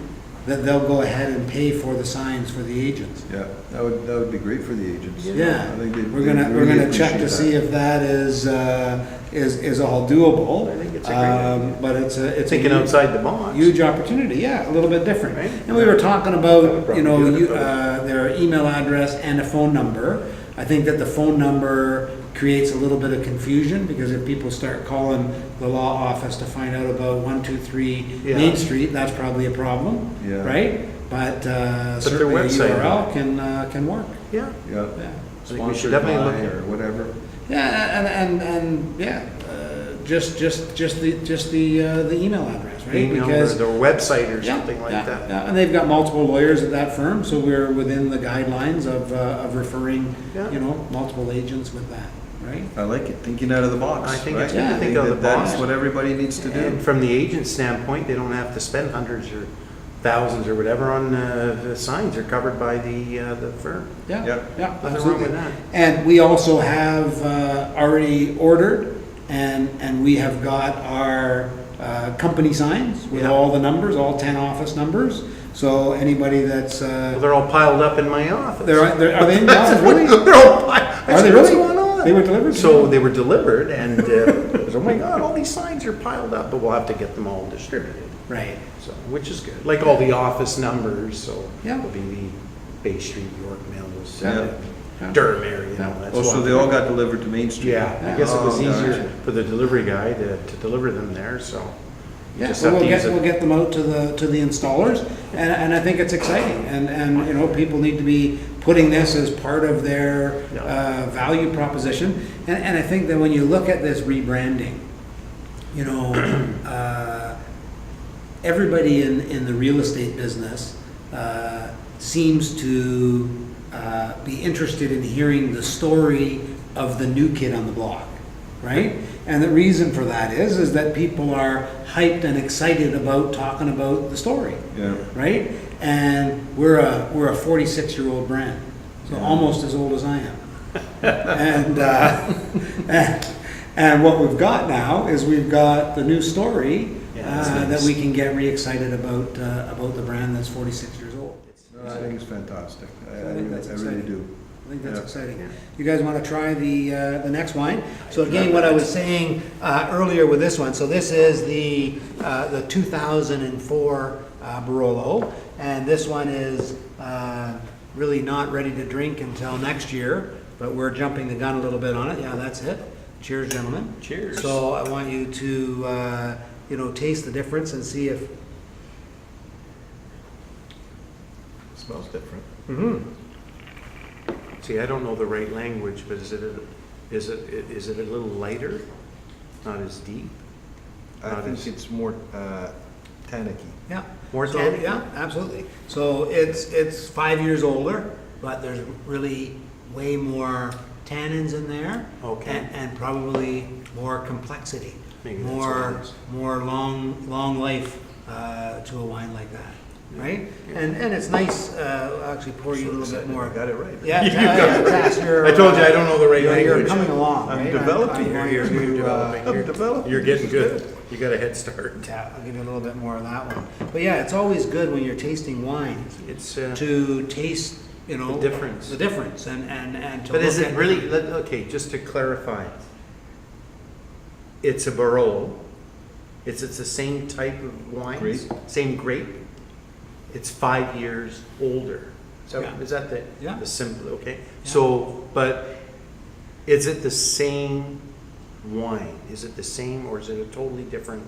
that they'll go ahead and pay for the signs for the agents. Yeah, that would be great for the agents. Yeah, I think they'd we're gonna check to see appreciate if that is all doable. I think it's a great idea. But it's a Thinking huge- outside the box. Huge opportunity, yeah, a little bit different. Right. And we were talking about, Probably do it. their email address and a phone number. I think that the phone number creates a little bit of confusion, because if people start calling the law office to find out about 123 Yeah. Main Street, that's probably a problem, Yeah. right? But their certainly a website- URL can work, Yeah. it. Yeah. yeah. I think we should Sponsored definitely by look at or whatever. Yeah, and yeah, just the email address, right? Email or Because their website or yeah, something like yeah, that. yeah, and they've got multiple lawyers at that firm, so we're within the guidelines of referring, Yeah. multiple agents with that, right? I like it, thinking out of the box, I think right? it's good to I think out of that the box. That's what everybody needs to do. And from the agent standpoint, they don't have to spend hundreds or thousands or whatever on the signs. They're covered by the firm. Yeah, Yeah. yeah, Nothing wrong absolutely. with that. And we also have already ordered, and we have got our company signs with Yeah. all the numbers, all 10 office numbers. So anybody that's, Well, they're all piled up in my office. are they in the office, really? They're all piled. Are they What's really? going on? They were delivered? to So you? they were delivered, and oh my God, all these signs are piled up, but we'll have to get them all distributed. Right. So, which is good. Like all the office numbers, so Yeah. it'll be the Bay Street, York Mills, Yeah. Yeah. Durham area. Yeah. Oh, so they all got delivered to Main Street? Yeah, I guess it was Oh, easier gotcha. for the delivery guy to deliver them there, so. Yeah, Just so have to use we'll it. get them out to the installers, and I think it's exciting, and people need to be putting this as part of their Yeah. value proposition, and I think that when you look at this rebranding, everybody in the real estate business seems to be interested in hearing the story of the new kid on the block, right? And the reason for that is that people are hyped and excited about talking about the story, Yeah. right? And we're a 46-year-old brand, so almost as old as I am. And what we've got now is we've got the new story Yeah, that's that nice. we can get re-excited about the brand that's 46 years old. No, I think it's fantastic. I think that's I really exciting. do. I think that's Yeah. exciting. You guys want to try the next wine? So again, what I was saying earlier with this one, so this is the 2004 Barolo, and this one is really not ready to drink until next year, but we're jumping the gun a little bit on it. Yeah, that's it. Cheers, gentlemen. Cheers. So I want you to, taste the difference and see if. Smells different. See, I don't know the right language, but is it a little lighter? Not as deep? I Not think as- it's more Tannicky. Yeah. More So, tannic? yeah, absolutely. So it's 5 years older, but there's really way more tannins in there. Okay. And probably more complexity. Maybe that's what it is. More long life to a wine like that, right? And it's nice, I'll actually pour you a little bit more. I got it right. Yeah, Tass, you're. I told you I don't know the right you're language. coming along, I'm right? developing going You're to, developing. I'm developing. You're getting good. You got a head start. Yeah, I'll give you a little bit more of that one. But yeah, it's always good when you're tasting wines It's, to taste, you know. The difference. The difference and to but is look it at- really, okay, just to clarify. It's a Barolo. It's the same type of wine? Grape. Same grape? It's 5 years older. Yeah. Is that Yeah. the simple, okay? Yeah. So, but is it the same wine? Is it the same or is it a totally different?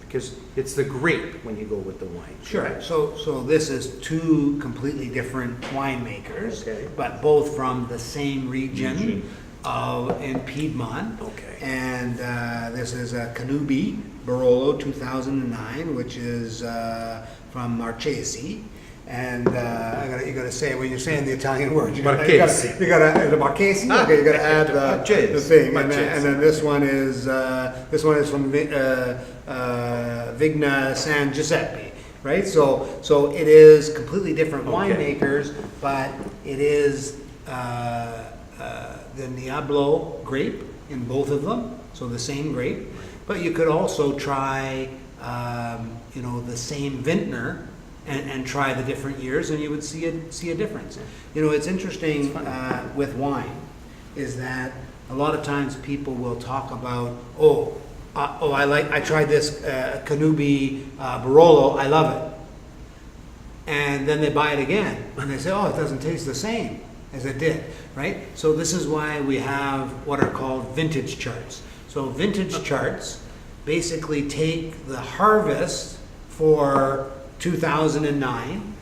Because it's the grape when you go with the wine. Sure, correct? so this is two completely different winemakers. Okay. But both from the same region Region. in Piedmont. Okay. And this is a Canubi Barolo 2009, which is from Marchesi. And you gotta say it when you're saying the Italian word. Marchesi. You gotta the Marchesi. Okay, you gotta add Marchesi. the thing. And Marchesi. then this one is from Vigna San Giuseppe, right? So it is completely different Okay. winemakers, but it is the Diablo grape in both of them, so the same grape. But you could also try, the same vintner and try the different years, and you would see a difference. You know, it's interesting with wine is that a lot of times people will talk about, I tried this Canubi Barolo, I love it. And then they buy it again, and they say, oh, it doesn't taste the same as it did, right? So this is why we have what are called vintage charts. So vintage charts basically take the harvest for 2009,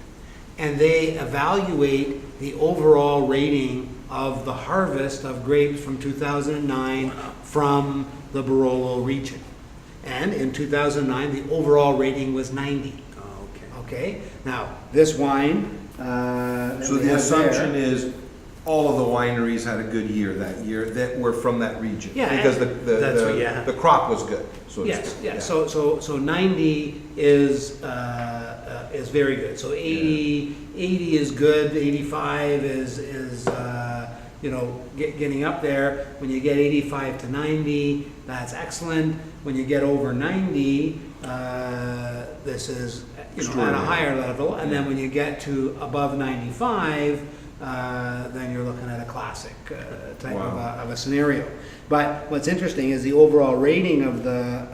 and they evaluate the overall rating of the harvest of grapes from 2009 from the Barolo region. And in 2009, the overall rating was 90. Oh, okay. Okay, now this wine. So the assumption is all of the wineries had a good year that year that were from that region. Yeah, Because That's what you have. the crop was good, so to Yes, speak. yes. So 90 is very good. So 80 is good. 85 is getting up there. When you get 85 to 90, that's excellent. When you get over 90, this is at a Extraordinary. higher level. And then when you get to above 95, then you're looking at a classic type Wow. of a scenario. But what's interesting is the overall rating of the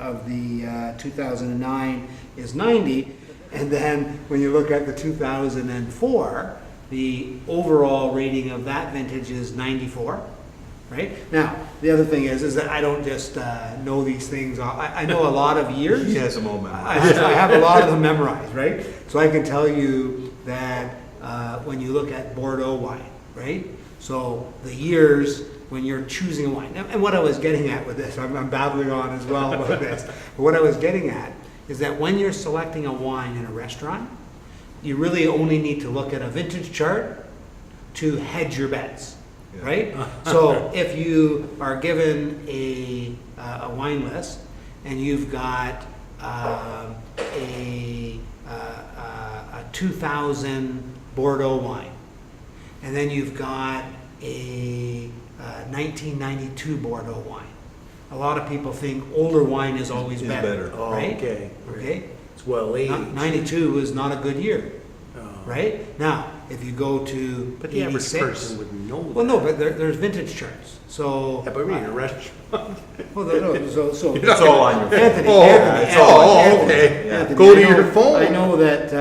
2009 is 90, and then when you look at the 2004, the overall rating of that vintage is 94. Right? Now, the other thing is that I don't just know these things. I know a lot of years. He has a moment. I have a lot of them memorized, right? So I can tell you that when you look at Bordeaux wine, right? So the years when you're choosing a wine. And what I was getting at with this, I'm babbling on as well about this. But what I was getting at is that when you're selecting a wine in a restaurant, you really only need to look at a vintage chart to hedge your bets. Yeah. Right? So if you are given a wine list and you've got a 2000 Bordeaux wine, and then you've got a 1992 Bordeaux wine, a lot of people think older wine is always Is better, better. Oh, right? okay. Okay? It's well aged. 92 is not a good year, Oh. right? Now, if you go to But the average 86 person would know that. well, no, but there's vintage charts. So, Yeah, but we in a restaurant. well, no, so It's all on your phone. Anthony, Oh, Anthony, it's all- Anthony, okay. Anthony, Go to I know- your phone. I know that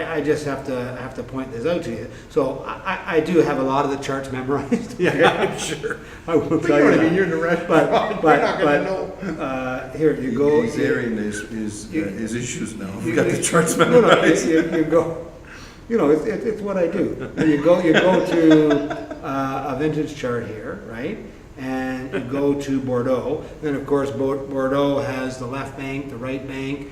I just have to point this out to you. So I do have a lot of the charts memorized. Yeah, I'm sure. I will But tell you know you what I mean, that. you're in a restaurant, But you're not gonna know. here you go. He's airing his issues now. You- We've got the charts No, memorized. you go. You know, it's what I do. You go to a vintage chart here, right? And you go to Bordeaux. Then, of course, Bordeaux has the left bank, the right bank.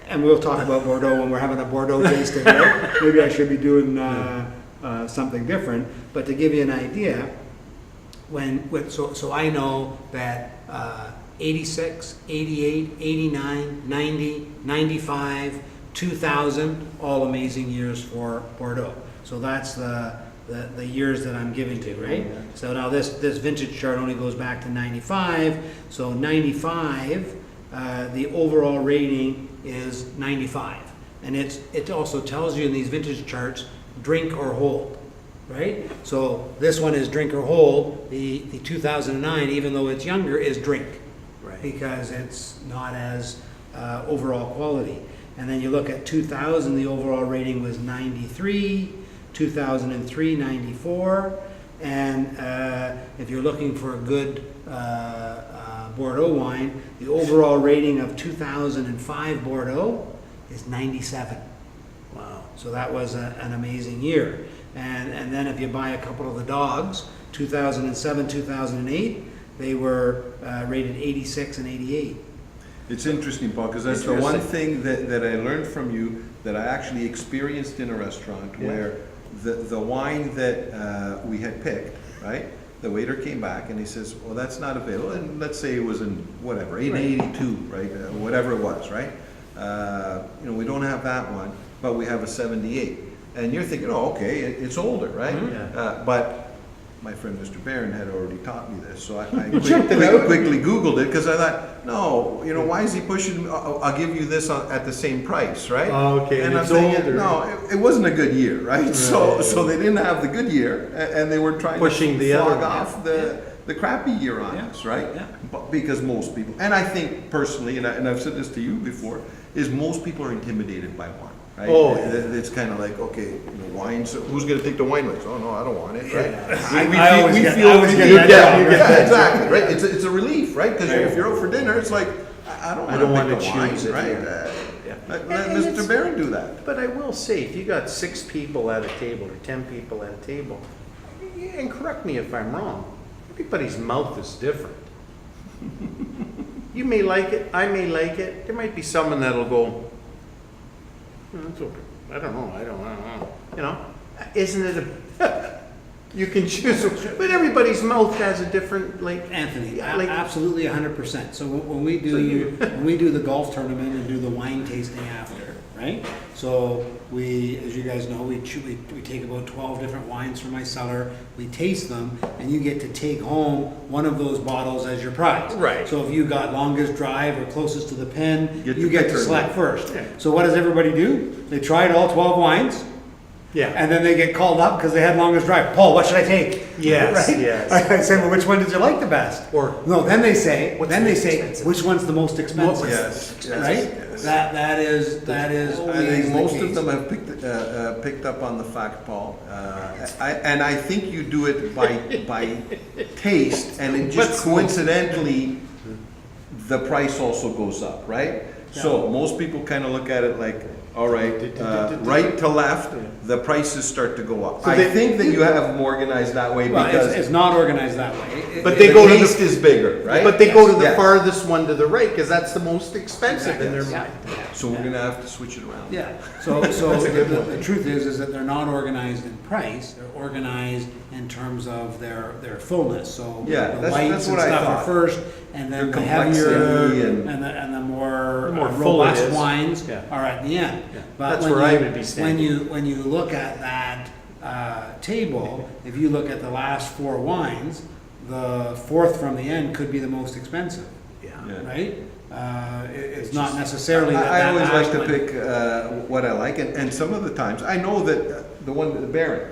and we'll talk about Bordeaux when we're having a Bordeaux tasting, right? Maybe I should be doing something different, but to give you an idea, so I know that 86, 88, 89, 90, 95, 2000, all amazing years for Bordeaux. So that's the years that I'm giving to, right? So now this vintage chart only goes back to 95. So 95, the overall rating is 95. And it also tells you in these vintage charts, drink or hold, right? So this one is drink or hold. The 2009, even though it's younger, is drink. Right. Because it's not as overall quality. And then you look at 2000, the overall rating was 93, 2003, 94, and if you're looking for a good Bordeaux wine, the overall rating of 2005 Bordeaux is 97. Wow. So that was an amazing year. And then if you buy a couple of the dogs, 2007, 2008, they were rated 86 and 88. It's interesting, Paul, because that's the one thing that I learned from you that I actually experienced in a restaurant where the wine that we had picked, right? The waiter came back and he says, well, that's not available. And let's say it was in whatever, 882, right? Whatever it was, right? We don't have that one, but we have a 78. And you're thinking, oh, okay, it's older, right? But my friend Mr. Barron had already taught me this, so I quickly Googled it because I thought, no, why is he pushing? I'll give you this at the same price, right? Oh, okay, And and I'm it's thinking, older. no, it wasn't a good year, right? So they didn't have the good year, and they were trying Pushing to the flog other off the crappy year on us, right? Yeah. But because most people, and I think personally, and I've said this to you before, is most people are intimidated by wine. Right? Oh, It's kind of like, okay, wine, so who's going to take the wine list? Oh, no, I don't want it, right? I always get that job, Yeah, exactly, right? It's a relief, right? Because if you're out for dinner, it's like, I don't want to choose it, right? yeah. Let And Mr. it's- Barron do that. But I will say, if you got 6 people at a table or 10 people at a table, and correct me if I'm wrong, everybody's mouth is different. You may like it, I may like it. There might be someone that'll go, "It's okay. I don't know. Isn't it you can choose, but everybody's mouth has a different, Anthony, like, absolutely 100%. So when we do the golf tournament and do the wine tasting after, right? So we, as you guys know, we take about 12 different wines from my cellar. We taste them, and you get to take home one of those bottles as your prize. Right. So if you got longest drive or closest to the pin, Get you to get pick to her. select first. Yeah. So what does everybody do? They tried all 12 wines. yeah. And then they get called up because they had longest drive. Paul, what should I take? Yes, Right? yes. I say, well, which one did you like the best? Or- no, then they say, What's the most expensive? which one's the most expensive? Yes, yes, Right? yes. That is I always think the most case. of them have picked up on the fact, Paul. And I think you do it by taste, and it just coincidentally, the price also goes up, right? So most people kind of look at it like, all right, right to left, the prices start to go up. So I they- think that you have them organized that way Well, because it's not organized that way. But the they go to taste is bigger, right? But they go to the Yes. farthest one to the right, because that's the most expensive in their Yeah. mind. So we're gonna have to switch it around. Yeah, so the truth is that they're not organized in price, they're organized in terms of their fullness, so Yeah, the that's whites and what I stuff thought. are first, and then Their the heavier, complexity and the more The more full it robust is. wines Yeah. are at the end. Yeah. But That's when where I you- would be standing. When you look at that table, if you look at the last 4 wines, the 4th from the end could be the most expensive, Yeah. Yeah. right? It's not necessarily that I that always like last to one- pick what I like, and some of the times, I know that the one, the Baron,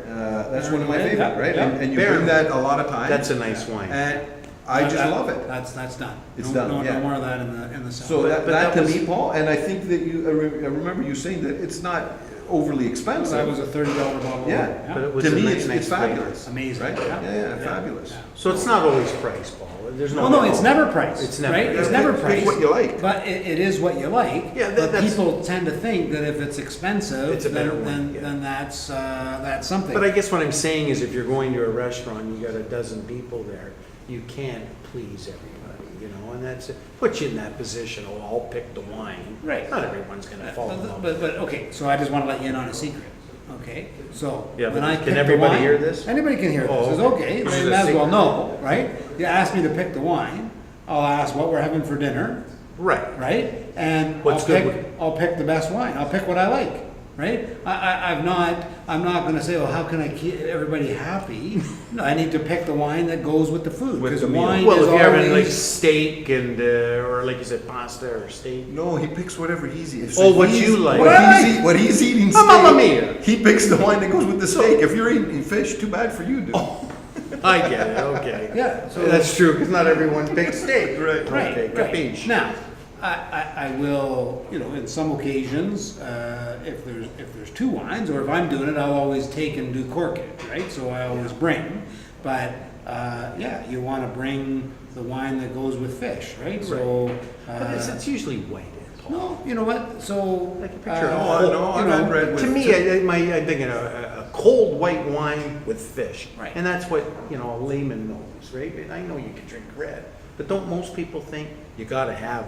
that's one of my Yeah, favorite, right? yeah. And you Baron. bring that a lot of times. That's a nice wine. And I just love it. That's done. It's No- done, no- yeah. No more of that in the So cellar. that that to was- me, Paul, and I think that you, I remember you saying that it's not overly expensive. That was a $30 bottle. of Yeah. wine, But it was To a me, nice it's flavor. fabulous. Amazing. Right? Yeah. Yeah, fabulous. So it's not always price, Paul. There's no. Well, no, it's never priced, It's never right? priced. It's never Pick priced. what you like. But it is what you like. Yeah, But that's- people tend to think that if it's expensive, It's a better then, one, yeah. then that's something. But I guess what I'm saying is if you're going to a restaurant, you got a dozen people there, you can't please everybody. you know, and that's, puts you in that position, oh, I'll pick the wine. Right. Not everyone's gonna fall in love. But, okay, so I just want to let you in on a secret, okay? So, Yeah, when but I can pick the everybody wine- hear this? Anybody can hear Oh, this, it's okay. okay, This they is a may as well secret. know, right? You ask me to pick the wine, I'll ask what we're having for dinner, Right. right? And What's good I'll pick the best wine, I'll pick what I like, right? I'm not gonna say, well, how can I keep everybody happy? No, I need to pick the wine that goes with the food, With because the meal. wine Well, is if you're having like always. steak and, or like you said, pasta or steak. No, he picks whatever he's eating. Oh, what he's- you like. What What I he's, what he's eating A Mamma steak, Mia. he picks the wine that goes with the steak. If you're eating fish, too bad for you, dude. I get it, okay. Yeah, so. That's true, because not everyone picks steak. Right. Okay, Right, right. capiche. Now, I will, you know, in some occasions, if there's two wines, or if I'm doing it, I'll always take and do cork it, right? So I always bring, but, yeah, you wanna bring the wine that goes with fish, right? So, But it's usually white, Paul. no, you know what, so. Like a picture of Oh, no, you I've know, had red to with- me, I'm thinking a cold white wine with fish. Right. And that's what, you know, a layman knows, right? And I know you can drink red, but don't most people think you gotta have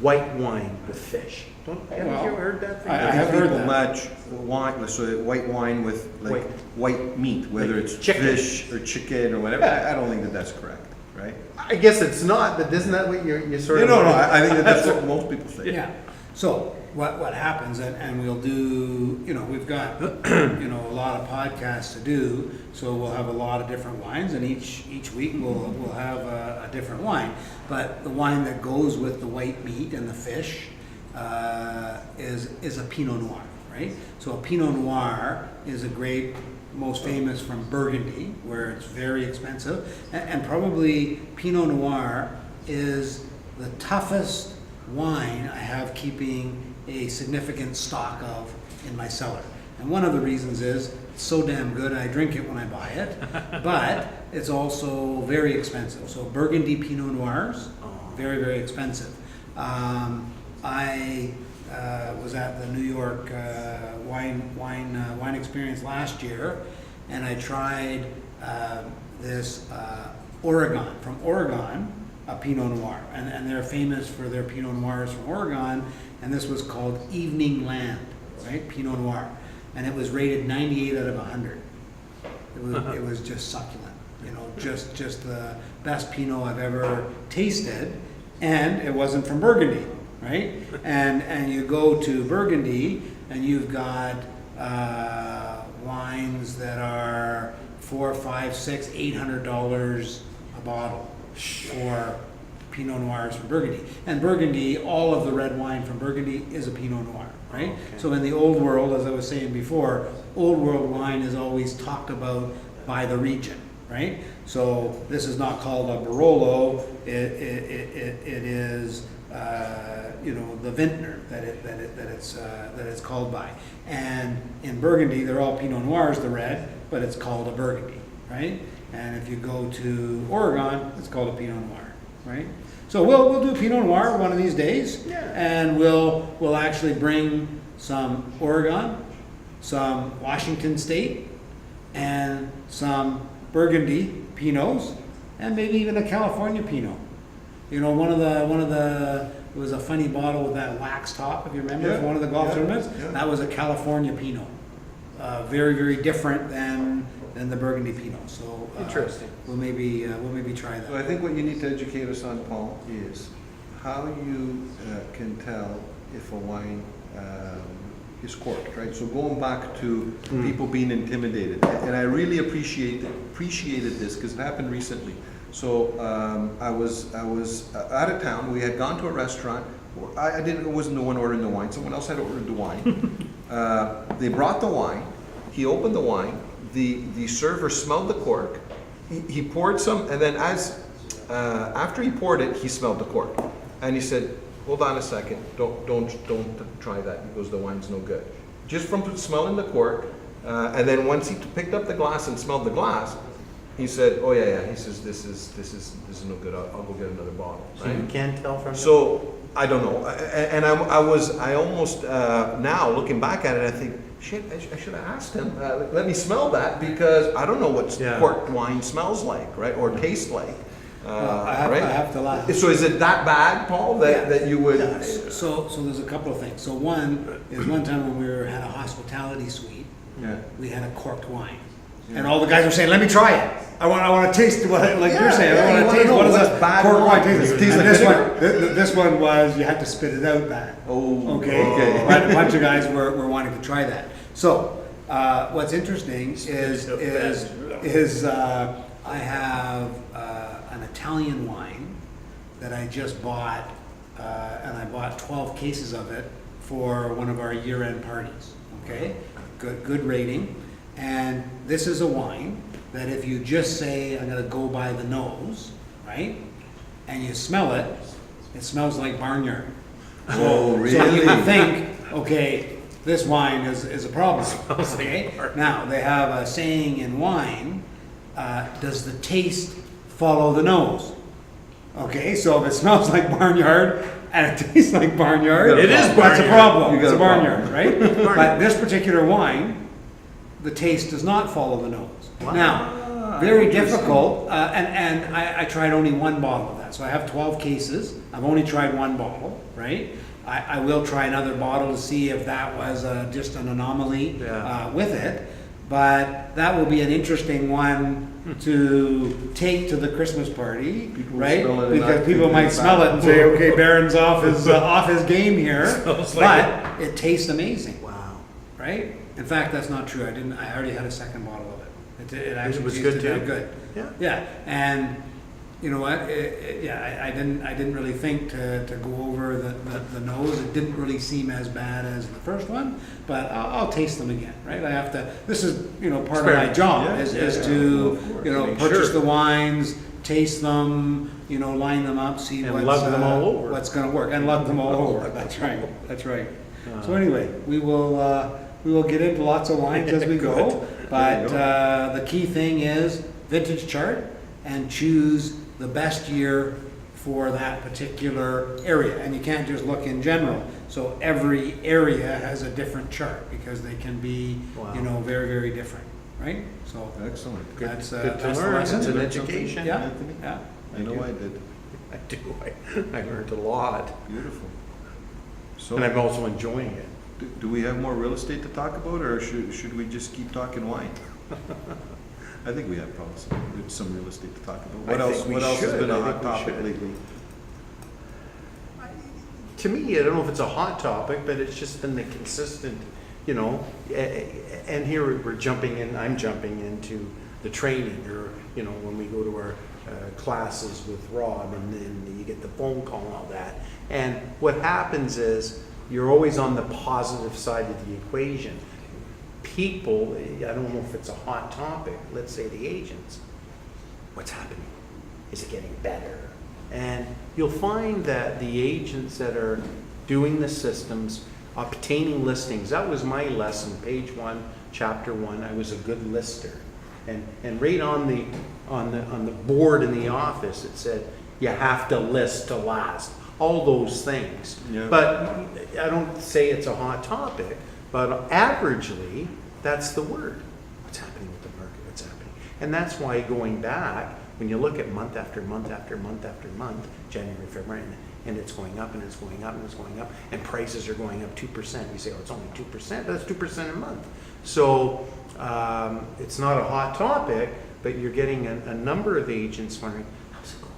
white wine with fish? Haven't Well, you ever heard that? I I have think heard people that. match wine, so white wine with like white meat, whether Like it's chicken. fish or chicken or whatever. I don't think that that's correct, right? I guess it's not, but isn't that what you're sort No, of? no, no, I think that that's what most people think. Yeah, so what happens, and we'll do, you know, we've got, you know, a lot of podcasts to do, so we'll have a lot of different wines, and each week we'll have a different wine. But the wine that goes with the white meat and the fish is a Pinot Noir, right? So a Pinot Noir is a grape most famous from Burgundy, where it's very expensive, and probably Pinot Noir is the toughest wine I have keeping a significant stock of in my cellar. And one of the reasons is it's so damn good, I drink it when I buy it, but it's also very expensive. So Burgundy Pinot Noirs, very, very expensive. I was at the New York wine experience last year, and I tried this Oregon, from Oregon, a Pinot Noir, and they're famous for their Pinot Noirs from Oregon, and this was called Evening Land, right, Pinot Noir, and it was rated 98 out of 100. It was just succulent, you know, just the best Pinot I've ever tasted, and it wasn't from Burgundy, right? And you go to Burgundy, and you've got wines that are $400, $500, $600, $800 a bottle for Pinot Noirs from Burgundy. And Burgundy, all of the red wine from Burgundy is a Pinot Noir, right? Okay. So in the old world, as I was saying before, old world wine is always talked about by the region, right? So this is not called a Barolo, it is, you know, the vintner that it's called by. And in Burgundy, they're all Pinot Noirs, the red, but it's called a Burgundy, right? And if you go to Oregon, it's called a Pinot Noir, right? So we'll do Pinot Noir one of these days, Yeah. and we'll actually bring some Oregon, some Washington State, and some Burgundy Pinots, and maybe even a California Pinot. You know, one of the it was a funny bottle with that wax top, if you remember, Yeah, from one of the golf yeah, tournaments. yeah. That was a California Pinot. Very, very different than the Burgundy Pinot. So Interesting. We'll maybe try So I that. think what you need to educate us on, Paul, is how you can tell if a wine is corked, right? So going back to people being intimidated, and I really appreciated this because it happened recently. So I was out of town. We had gone to a restaurant. I wasn't the one ordering the wine. Someone else had ordered the wine. They brought the wine. He opened the wine. The server smelled the cork. He poured some, and then after he poured it, he smelled the cork, and he said, "Hold on a second. Don't try that." He goes, "The wine's no good." Just from smelling the cork, and then once he picked up the glass and smelled the glass, he said, "Oh yeah." He says, "This is no good. I'll go get another bottle." So you Right? can't tell from. So I don't know, and I almost now looking back at it, I think, shit, I should have asked him. Let me smell that because I don't know what Yeah. corked wine smells like, right, or tastes like. I have, right? I have to laugh. So is it that bad, Paul, Yeah. that you would? Yeah, so there's a couple of things. So one is one time when we had a hospitality suite, Yeah. we had a corked wine. And all the guys were saying, let me try it. I want to taste what, like you're saying, yeah, I you want to wanna taste know what does what's a bad corked wine wine. taste Does it like. taste And like this one was, you had to spit it out bad. Oh, Okay, okay. but a bunch of guys were wanting to try that. So, what's interesting is I have an Italian wine that I just bought, and I bought 12 cases of it for one of our year-end parties. Okay, good rating, and this is a wine that if you just say I'm gonna go by the nose, right, and you smell it, it smells like barnyard. Oh, So you really? would think, okay, this wine is a problem, okay? Now, they have a saying in wine, does the taste follow the nose? Okay, so if it smells like barnyard and it tastes like barnyard, It is that's a barnyard. problem, You got it's a a problem. barnyard, right? But this particular wine, the taste does not follow the nose. Now, very difficult, and I tried only one bottle of that, so I have 12 cases, I've only tried one bottle, right? I will try another bottle to see if that was just an anomaly Yeah. with it, but that will be an interesting one to take to the Christmas party, People will right? smell it and Because not people think might it's smell bad. it and say, okay, Barron's off his game here, but it tastes amazing. Wow. Right? In fact, that's not true. I already had a second bottle of it. It actually was tasted good too? that good. Yeah. Yeah, and you know what? I didn't really think to go over the nose. It didn't really seem as bad as the first one, but I'll taste them again, right? I have to. This is part of my Experiment. job Yeah, is yeah, to of course. Make purchase sure. the wines, taste them, line them up, see And what's lug them all over. what's going to work, and lug them all over. That's right. That's right. So anyway, we will get into lots of wines as we go, but the key thing is vintage chart and choose the best year for that particular area. And you can't just look in general. So every area has a different chart because they can be, Wow. very, very different, right? So Excellent. that's Good to that's the learn. lesson. It's an Learned something. education. Yeah, Anthony? yeah. I know I did. I do. I learned a lot. Beautiful. So, And I'm also enjoying it. do we have more real estate to talk about, or should we just keep talking wine? I think we have probably some real estate to talk about. What I else? think we What else has should. been I a think hot we topic should. lately? To me, I don't know if it's a hot topic, but it's just been the consistent, and here we're jumping in, I'm jumping into the training, or, when we go to our classes with Rob, and then you get the phone call and all that. And what happens is, you're always on the positive side of the equation. People, I don't know if it's a hot topic, let's say the agents, what's happening? Is it getting better? And you'll find that the agents that are doing the systems, obtaining listings, that was my lesson, page 1, chapter 1, I was a good lister. And right on the board in the office, it said, you have to list to last, all those things. Yeah. But I don't say it's a hot topic, but averagely, that's the word. What's happening with the market? What's happening? And that's why going back, when you look at month after month after month after month, January, February, and it's going up and it's going up and it's going up, and prices are going up 2%. You say, oh, it's only 2%, but that's 2% a month. So it's not a hot topic, but you're getting a number of agents wondering, how's it going?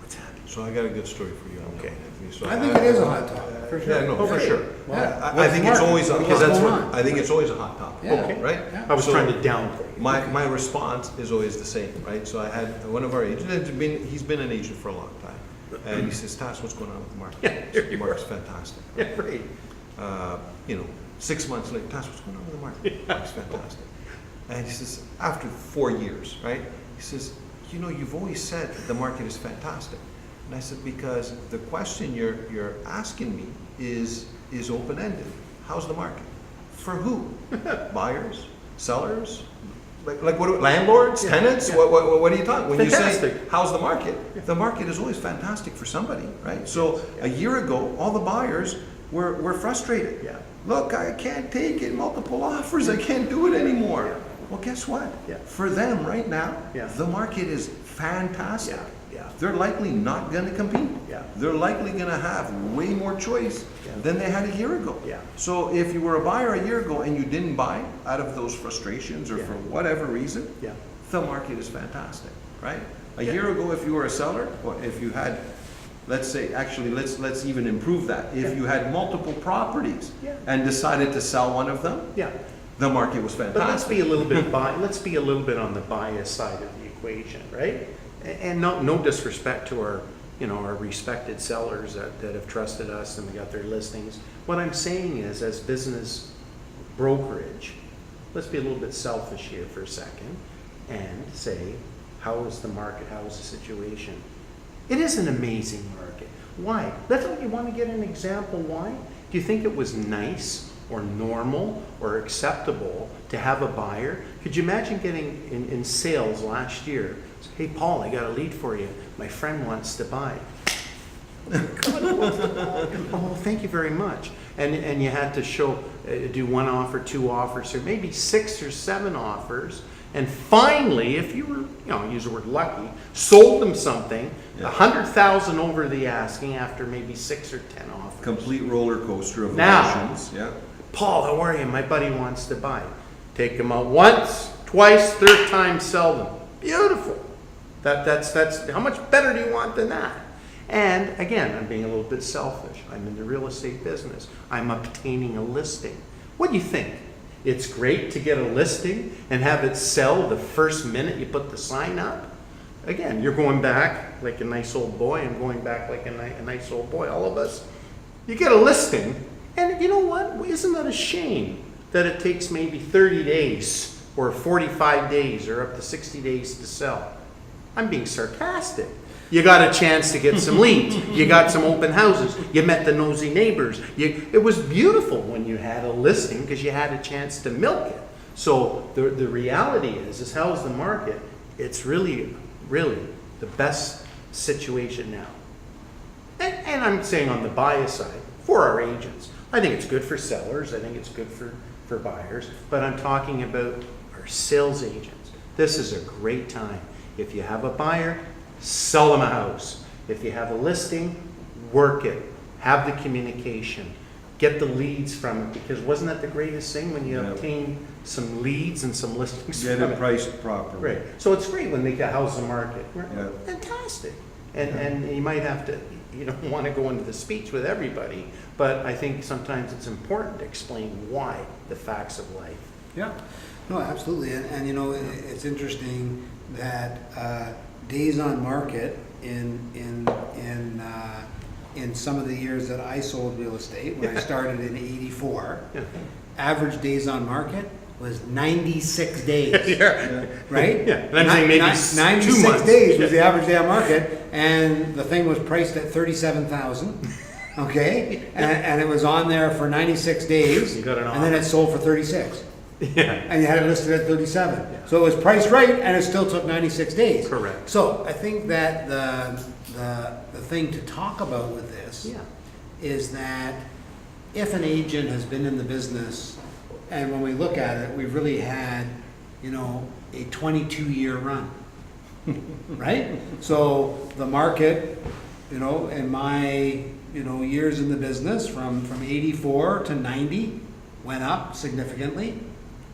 What's happening? So I got a good story for you on that Okay. one, Anthony. So I think it is a hot topic, for sure. Yeah, no, for Okay. sure. Yeah. I What's think the it's market? always, What's because that's going what, on? I think it's always a hot topic, Yeah. Okay. right? Yeah. I was So trying to downplay. My response is always the same, right? So I had one of our agents, he's been an agent for a long time, and he says, "Tas, what's going on with the market?" I said, "The market's fantastic." Yeah, right. 6 months later, "Tas, what's going on with the market?" "The market's fantastic." And he says, after 4 years, right? He says, "You've always said that the market is fantastic." And I said, "Because the question you're asking me is open-ended. How's the market? For who? Buyers? Sellers? Like what? Landlords? Yeah. Tenants? Yeah. What are you talking? When you say Fantastic. how's the market? The market is always fantastic for somebody, right? So a year ago, all the buyers were frustrated. Yeah. Look, I can't take it. Multiple offers. I can't do it anymore. Well, guess what? Yeah. For them right now, Yeah. the market is fantastic. Yeah. Yeah. they're likely not gonna compete. Yeah. They're likely gonna have way more choice Yeah. than they had a year ago. Yeah. So if you were a buyer a year ago and you didn't buy out of those frustrations or Yeah. for whatever reason, Yeah. the market is fantastic, right? A Yeah. year ago, if you were a seller, or if you had, let's say, actually, let's even improve that. Yeah. If you had multiple properties Yeah. and decided to sell one of them, Yeah. the market was But let's fantastic. be a little bit let's be a little bit on the bias side of the equation, right? And no disrespect to our, our respected sellers that have trusted us and we got their listings. What I'm saying is, as business brokerage, let's be a little bit selfish here for a second and say, how is the market? How is the situation? It is an amazing market. Why? You want to get an example why? Do you think it was nice or normal or acceptable to have a buyer? Could you imagine getting in sales last year, hey Paul, I got a lead for you. My friend wants to buy. Oh, thank you very much. And you had to do one offer, two offers, or maybe 6 or 7 offers. And finally, if you were, use the word lucky, sold them something, Yeah. 100,000 over the asking after maybe 6 or 10 offers. Complete roller coaster of Now. emotions, yeah. Paul, how are you? My buddy wants to buy. Take them out once, twice, third time, sell them. Beautiful. That's how much better do you want than that? And again, I'm being a little bit selfish. I'm in the real estate business. I'm obtaining a listing. What do you think? It's great to get a listing and have it sell the first minute you put the sign up. Again, you're going back like a nice old boy. I'm going back like a nice old boy, all of us. You get a listing, and you know what? Isn't that a shame that it takes maybe 30 days or 45 days or up to 60 days to sell? I'm being sarcastic. You got a chance to get some leads. You got some open houses. You met the nosy neighbors. It was beautiful when you had a listing because you had a chance to milk it. So the reality is how's the market? It's really, really the best situation now. And I'm saying on the bias side, for our agents, I think it's good for sellers. I think it's good for buyers. But I'm talking about our sales agents. This is a great time. If you have a buyer, sell them a house. If you have a listing, work it. Have the communication. Get the leads from it. Because wasn't that the greatest thing when you Yeah. obtain some leads and some listings Get from it it? priced properly. Right. So it's great when they get house the market. Yeah. Fantastic. And you might have to, you don't want to go into the speech with everybody, but I think sometimes it's important to explain why, the facts of life. Yeah, no, absolutely, and it's interesting that days on market in some of the years that I sold real estate, when I started in '84, Yeah. average days on market was 96 days. Yeah. Right? Yeah, and I'm saying maybe 96 2 months. days was the average day on market, and the thing was priced at 37,000. Okay, and it was on there for 96 days, You got an and then offer. it sold for 36, Yeah. and you had it listed at 37. Yeah. So it was priced right, and it still took 96 days. Correct. So I think that the thing to talk about with this Yeah. is that if an agent has been in the business, and when we look at it, we've really had, a 22-year run, right? So the market, in my, years in the business, from 84 to 90, went up significantly.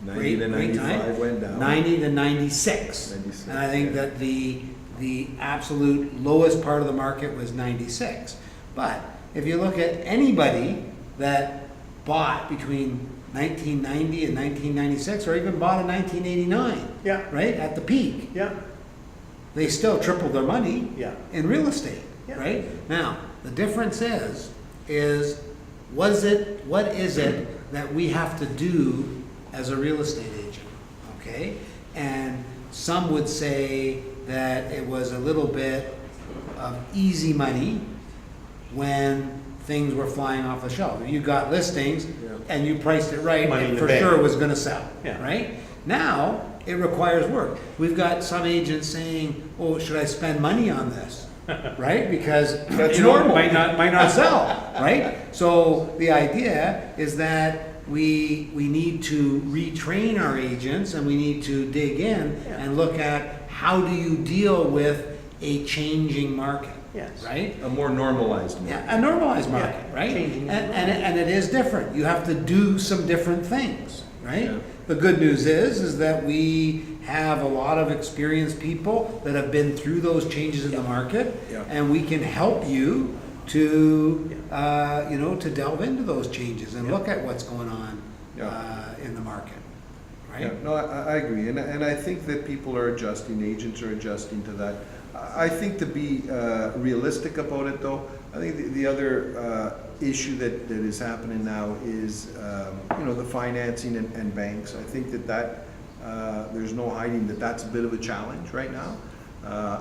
90 to Great time. 95 went down. 90 to 96. 96, And I think yeah. that the absolute lowest part of the market was 96. But if you look at anybody that bought between 1990 and 1996, or even bought in 1989, Yeah. right, at the peak, Yeah. they still tripled their money Yeah. in real estate, Yeah. right? Now, the difference is what is it that we have to do as a real estate agent, okay? And some would say that it was a little bit of easy money when things were flying off the shelf. If you got listings and you priced it right, Money in it the for bank. sure was gonna sell, Yeah. right? Now, it requires work. We've got some agents saying, oh, should I spend money on this? Right? Because That's it normal. might not sell, right? So the idea is that we need to retrain our agents, and we need to dig in Yeah. and look at how do you deal with a changing market. Yes. Right? A more normalized market. Yeah, a normalized market, Yeah, right? changing And it is different. You have to do some different things, right? Yeah. The good news is that we have a lot of experienced people that have been through those changes in the market, Yeah. and we can help you to, to delve into those changes and look at what's going on in the market, Yeah, right? no, I agree, and I think that people are adjusting, agents are adjusting to that. I think to be realistic about it, though, I think the other issue that is happening now is, the financing and banks. I think that there's no hiding that that's a bit of a challenge right now.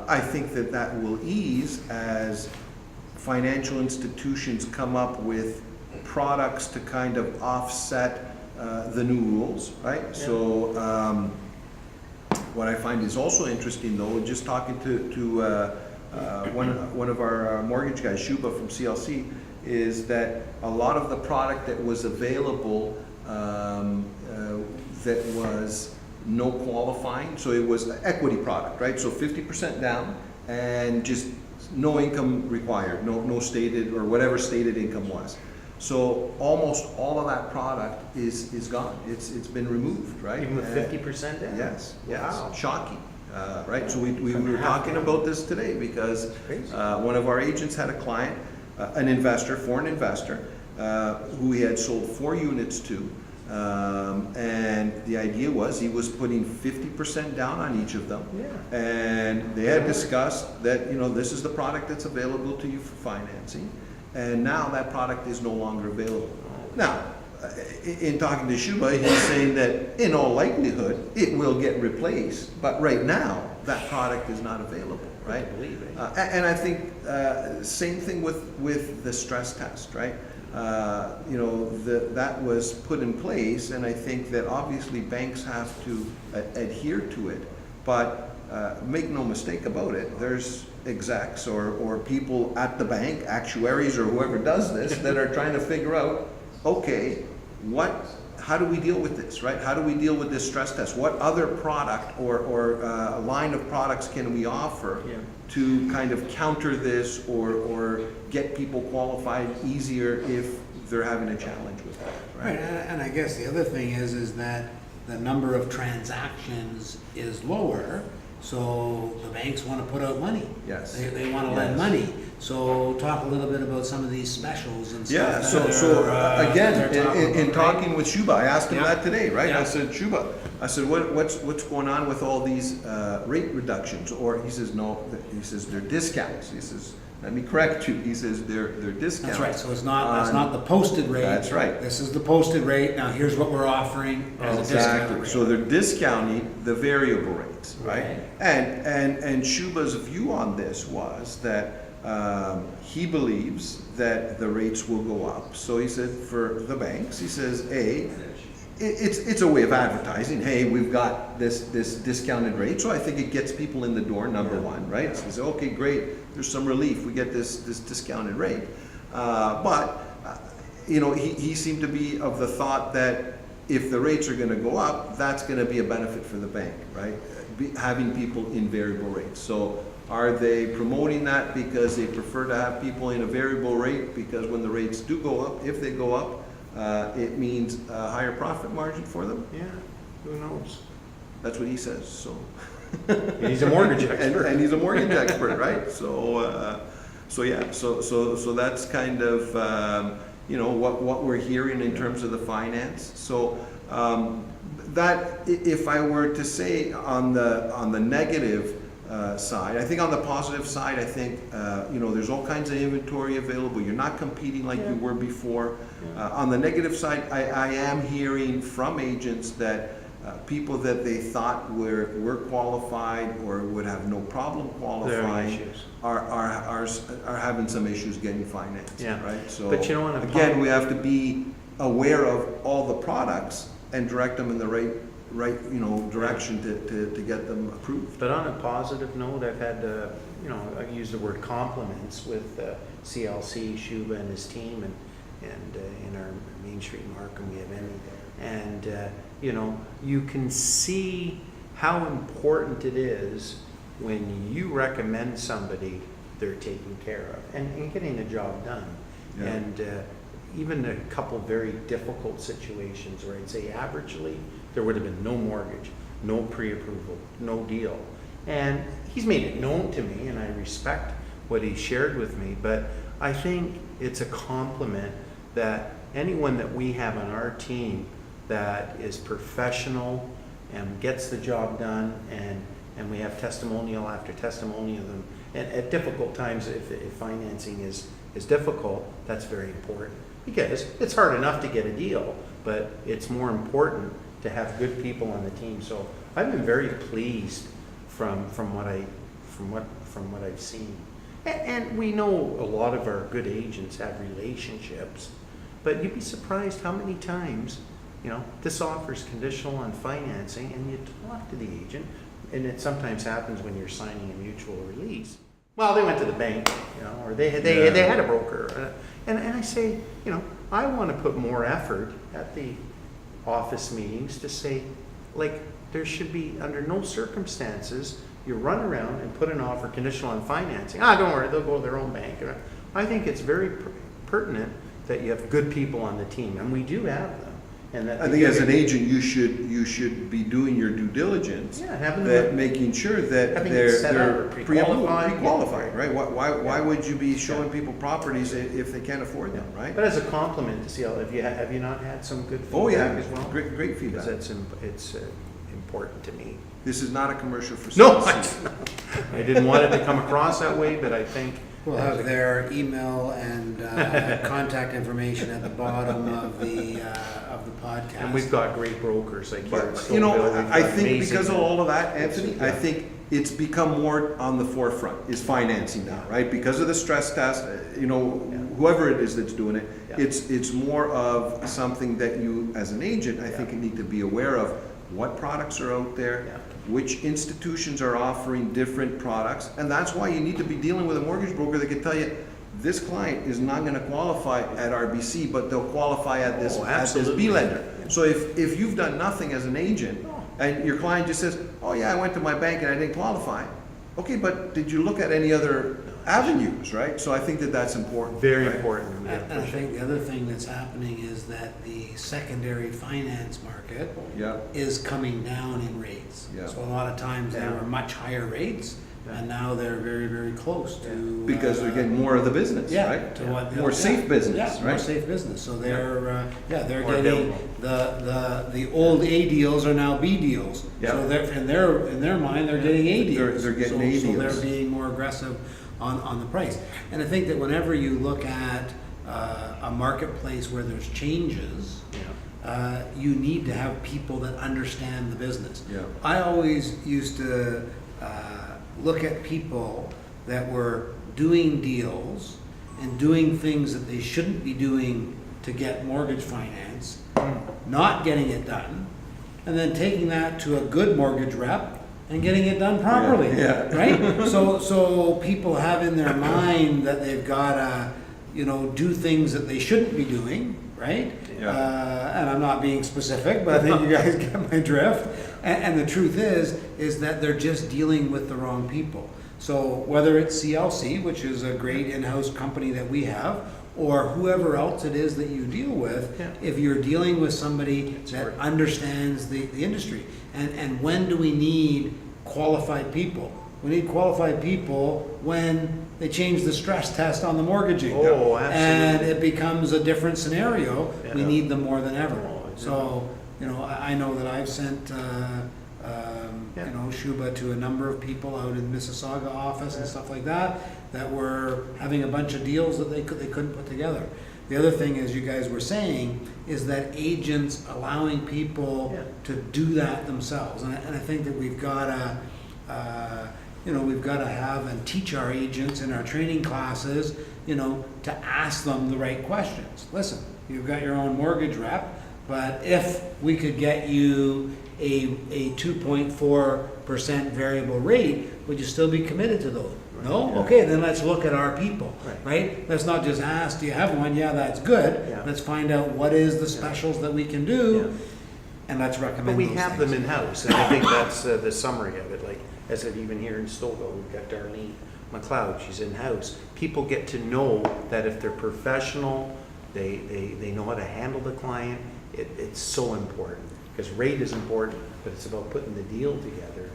I think that will ease as financial institutions come up with products to kind of offset the new rules, right? So what I find is also interesting, though, just talking to one of our mortgage guys, Shuba from CLC, is that a lot of the product that was available that was no qualifying, so it was an equity product, right? So 50% down and just no income required, no stated or whatever stated income was. So almost all of that product is gone. It's been removed, right? Even with 50% down? Yes, Wow. shocking, right? So we were talking about this today because Crazy. one of our agents had a client, an investor, foreign investor, who he had sold 4 units to. And the idea was he was putting 50% down on each of them. Yeah. And they had discussed that, this is the product that's available to you for financing. And now that product is no longer available. Now, in talking to Shuba, he's saying that in all likelihood, it will get replaced. But right now, that product is not available, right? And I think same thing with the stress test, right? That was put in place, and I think that obviously banks have to adhere to it. But make no mistake about it, there's execs or people at the bank, actuaries or whoever does this, that are trying to figure out, okay, how do we deal with this, right? How do we deal with this stress test? What other product or line of products can we offer to kind of counter this or get people qualified easier if they're having a challenge with that, Right, right? and I guess the other thing is that the number of transactions is lower, so the banks want to put out money. Yes. They want to lend Yes. money. So talk a little bit about some of these specials and stuff. Yeah, that so they're, again, they're talking in about, talking right? with Shuba, I asked him Yeah. that today, right? Yeah. I said, Shuba, what's going on with all these rate reductions? Or he says, no, he says they're discounts. He says, let me correct you. He says they're discounts. That's right, so it's not the posted rate. That's right. This is the posted rate, now here's what we're offering as a discount Exactly. rate. So they're discounting the variable rates, right? Right. And Shuba's view on this was that he believes that the rates will go up. So he said for the banks, he says, it's a way of advertising. Hey, we've got this discounted rate. So I think it gets people in the door, number one, right? So he said, okay, great. There's some relief. We get this discounted rate. But he seemed to be of the thought that if the rates are going to go up, that's going to be a benefit for the bank, right? Having people in variable rates. So are they promoting that because they prefer to have people in a variable rate? Because when the rates do go up, if they go up, it means a higher profit margin for them? Yeah, who knows? That's what he says, so. He's a mortgage expert. And he's a mortgage expert, right? So that's kind of, what we're hearing in terms of the finance. So, that, if I were to say on the negative side, I think on the positive side, I think, there's all kinds of inventory available. You're not competing like you were before. On the negative side, I am hearing from agents that people that they thought were qualified or would have no problem qualifying issues. are having some issues getting financed, Yeah. right? So But you know, on a again, we have to be aware of all the products and direct them in the right direction to get them approved. But on a positive note, I've had, I've used the word compliments with CLC, Shuba and his team, and in our Main Street Markham, we have Emmy. And, you can see how important it is when you recommend somebody, they're taken care of and getting the job done. Yeah. And even a couple very difficult situations where I'd say averagely, there would have been no mortgage, no pre-approval, no deal. And he's made it known to me, and I respect what he shared with me, but I think it's a compliment that anyone that we have on our team that is professional and gets the job done, and we have testimonial after testimonial of them, and at difficult times, if financing is difficult, that's very important. Because it's hard enough to get a deal, but it's more important to have good people on the team. So I've been very pleased from what I've seen. And we know a lot of our good agents have relationships, but you'd be surprised how many times, this offers conditional on financing, and you talk to the agent, and it sometimes happens when you're signing a mutual release. Well, they went to the bank, or they had a broker. And I say, I want to put more effort at the office meetings to say, like, there should be, under no circumstances, you run around and put an offer conditional on financing. Don't worry, they'll go to their own bank. I think it's very pertinent that you have good people on the team, and we do have them. And that I think as an agent, you should be doing your due diligence. Yeah, having that them- making sure that having it they're set up or pre-qualified. pre-qualified, right? Why would you be showing people properties if they can't afford them, right? But as a compliment to see, have you not had some good Oh, yeah, feedback as well? great Because feedback. it's important to me. This is not a commercial for No, CLC. I didn't want it to come across that way, but I think. We'll have their email and contact information at the bottom of the podcast. And we've got great brokers like here in But, Stouffville. We've I got think amazing- because of all of that, Anthony, I Yeah. think it's become more on the forefront, is financing now, right? Because of the stress test, whoever it is that's doing it, Yeah. it's more of something that you, as an agent, I think you need to be aware of what products are out there, Yeah. which institutions are offering different products, and that's why you need to be dealing with a mortgage broker that can tell you, this client is not gonna qualify at RBC, but they'll qualify at this Oh, B absolutely. lender. Yeah. So if you've done nothing as an agent, and your client just says, oh yeah, I went to my bank and I didn't qualify, okay, but did you look at any other avenues, right? So I think that that's important. Very right? important. Yeah, And for I sure. think the other thing that's happening is that the secondary finance market Yeah, is coming down in rates. Yeah. So a lot of times they Yeah. were much higher rates, and now they're very, very close to. because they're getting more of the business, Yeah, right? to what. More safe business, Yeah, more right? safe business, so they're, they're More getting, the old A deals are now B deals. Yeah. So they're, in their mind, they're getting A deals. They're getting So- A So deals. they're being more aggressive on the price. And I think that whenever you look at, a marketplace where there's changes, you need to have people that understand the business. Yeah. I always used to look at people that were doing deals and doing things that they shouldn't be doing to get mortgage finance, not getting it done, and then taking that to a good mortgage rep and getting it done properly. Yeah, yeah. Right? So people have in their mind that they've gotta, do things that they shouldn't be doing, right? Yeah. And I'm not being specific, but I think you guys get my drift. And the truth is that they're just dealing with the wrong people. So whether it's CLC, which is a great in-house company that we have, or whoever else it is that you deal with, Yeah. if you're dealing with somebody that understands the industry. And when do we need qualified people? We need qualified people when they change the stress test on the mortgaging. Oh, And absolutely. it becomes a different scenario. We Yeah. need them more than ever. Oh, yeah. So, I know that I've sent, Yeah. Shuba to a number of people out in Mississauga office and stuff like that were having a bunch of deals that they couldn't put together. The other thing, as you guys were saying, is that agents allowing people Yeah. to do that themselves. And I think that we've gotta, we've gotta have and teach our agents in our training classes, to ask them the right questions. Listen, you've got your own mortgage rep, but if we could get you a 2.4% variable rate, would you still be committed to those? No? Yeah. Okay, then let's look at our people, Right. right? Let's not just ask, do you have one? Yeah, that's good. Yeah. Let's find out what is the specials that we can do. and let's recommend But we those have things. them in-house, and I think that's the summary of it, like, as it even here in Stouffville, we've got Darlene McLeod, she's in-house. People get to know that if they're professional, they know how to handle the client, it's so important. Because rate is important, but it's about putting the deal together,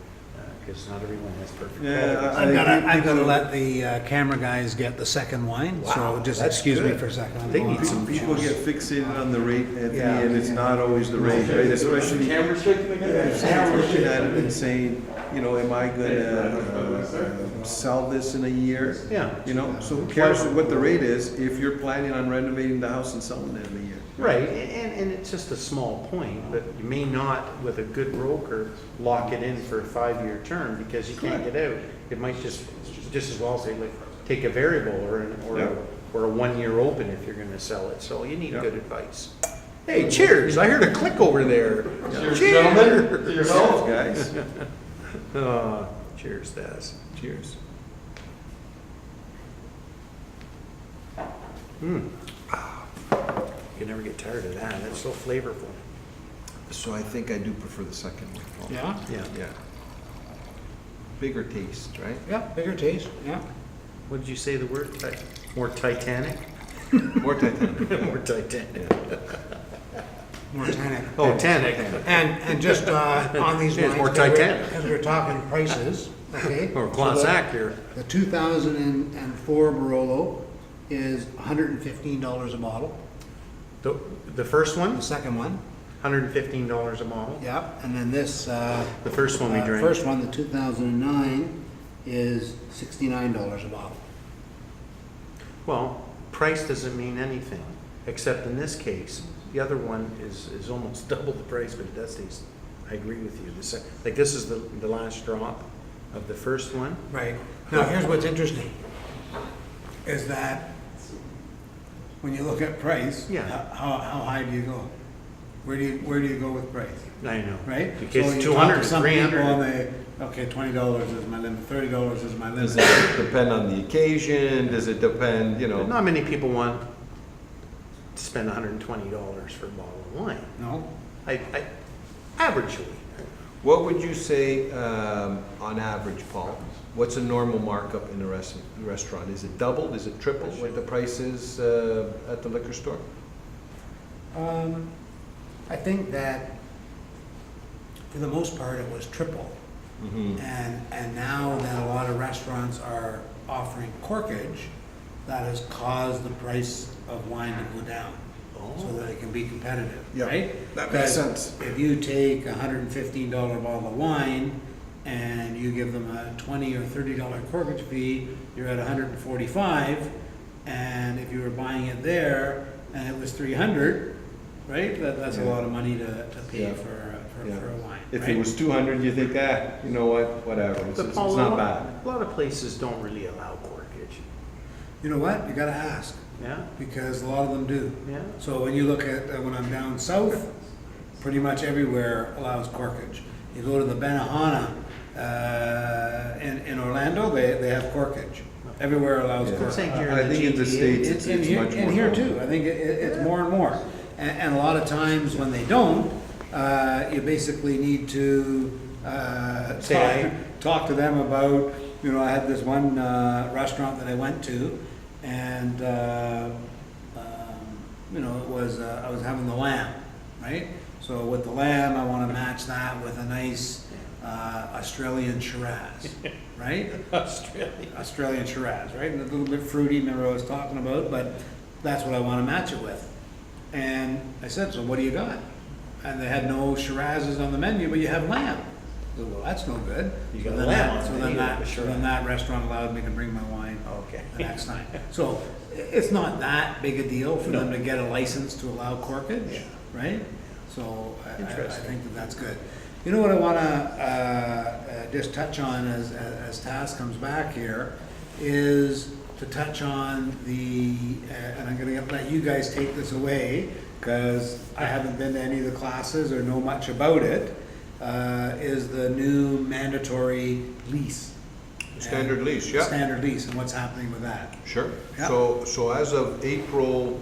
because not everyone has perfect Yeah, credit. I've gotta let the camera guys get the second wine, so Wow, just that's excuse me good. for a second. I'm They going need some on. People get fixated on the rate, Anthony, Yeah. and it's not always the rate, right? Especially if someone's looking at it and saying, you know, am I gonna sell this in a year? Yeah. You know, so who cares what the rate is if you're planning on renovating the house and selling it in a year? Right, and it's just a small point, but you may not, with a good broker, lock it in for a 5-year term because you can't get out. It might just as well say, like, take a variable or a 1-year open if you're gonna sell it, so you need Yeah. good advice. Hey, cheers, I heard a click over there. Cheers, Cheers. gentlemen. To yourself. Guys, Cheers, Daz. cheers. You never get tired of that, that's so flavorful. So I think I do prefer the second one, Paul. Yeah, Yeah. Yeah. Bigger taste, right? yeah, bigger taste, yeah. What did you say the word? More Titanic? More Titanic. More Titanic. More tannic. Oh, Titanic. And just on these Yeah, lines, it's more because Titanic. we're talking prices, okay? Or class So the- act here. The 2004 Barolo is $115 a bottle. The first The one, second one, $115 a bottle. yep, and then this, The first one we drank. first one, the 2009, is $69 a bottle. Well, price doesn't mean anything, except in this case, the other one is almost double the price, but it does taste, I agree with you. Like, this is the last drop of the first one. Right. Now, here's what's interesting, is that when you look at price, Yeah. how high do you go? Where do you go with price, I know. right? Because So you 200, talk to some people 300. and they, okay, $20 is my limit, $30 is my Does limit. it depend on the occasion? Does it depend, you know? Not many people want to spend $120 for a bottle of wine. No? Averagely. What would you say, on average, Paul? What's a normal markup in a restaurant? Is it doubled? Is it tripled what the price is at the liquor store? I think that for the most part, it was triple. Mm-hmm. And now that a lot of restaurants are offering corkage, that has caused the price of wine to go down, so that it can be competitive, Yeah, right? that makes Because sense. if you take a $115 bottle of wine and you give them a $20 or $30 corkage fee, you're at $145. And if you were buying it there and it was $300, right? That's a lot of money to pay Yeah. for Yeah. a wine. If right? it was 200, you think, you know what, whatever, it's But Paul, not bad. a lot of places don't really allow corkage. You know what? You gotta ask, Yeah? because a lot of them do. Yeah? So when you look at, when I'm down south, pretty much everywhere allows corkage. You go to the Benihana, in Orlando, they have corkage. Everywhere allows Yeah. Let's say corkage. here I in the think in the GTA, States, It's it's much more. in here common. too. I think it's more and more. And a lot of times when they don't, you basically need to, Say talk to them about, I had this one, restaurant that I went to and, it was, I was having the lamb, right? So with the lamb, I wanna match that with a nice, Australian Shiraz, right? Australian Shiraz, right? And a little bit fruity, remember I was talking about, but that's what I want to match it with. And I said, so what do you got? And they had no Shirazes on the menu, but you have lamb. I said, well, that's no good. You So got then lamb that- on so the then menu, that- but So then that restaurant allowed me to bring my wine Okay. the next time. So it's not that big a deal for them to get a license to allow corkage, right? So I Interesting. think that that's good. You know what I want to just touch on as Taz comes back here is to touch on and I'm going to let you guys take this away because I haven't been to any of the classes or know much about it, is the new mandatory lease. Standard lease, yeah. Standard lease and what's happening with that. Sure. Yeah. So as of April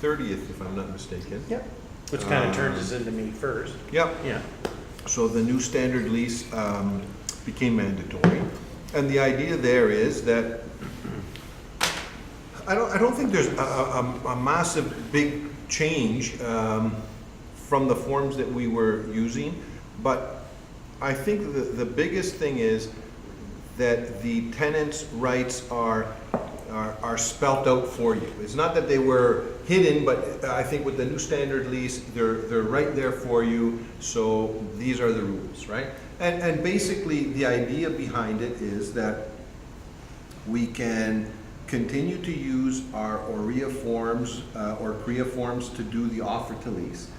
30th, if I'm not mistaken. Yep. Which kind of turns us into May 1st. Yep. Yeah. So the new standard lease became mandatory. And the idea there is that I don't think there's a massive big change from the forms that we were using, but I think the biggest thing is that the tenant's rights are spelt out for you. It's not that they were hidden, but I think with the new standard lease, they're right there for you, so these are the rules, right? And basically, the idea behind it is that we can continue to use our OREA forms or CREA forms to do the offer to lease,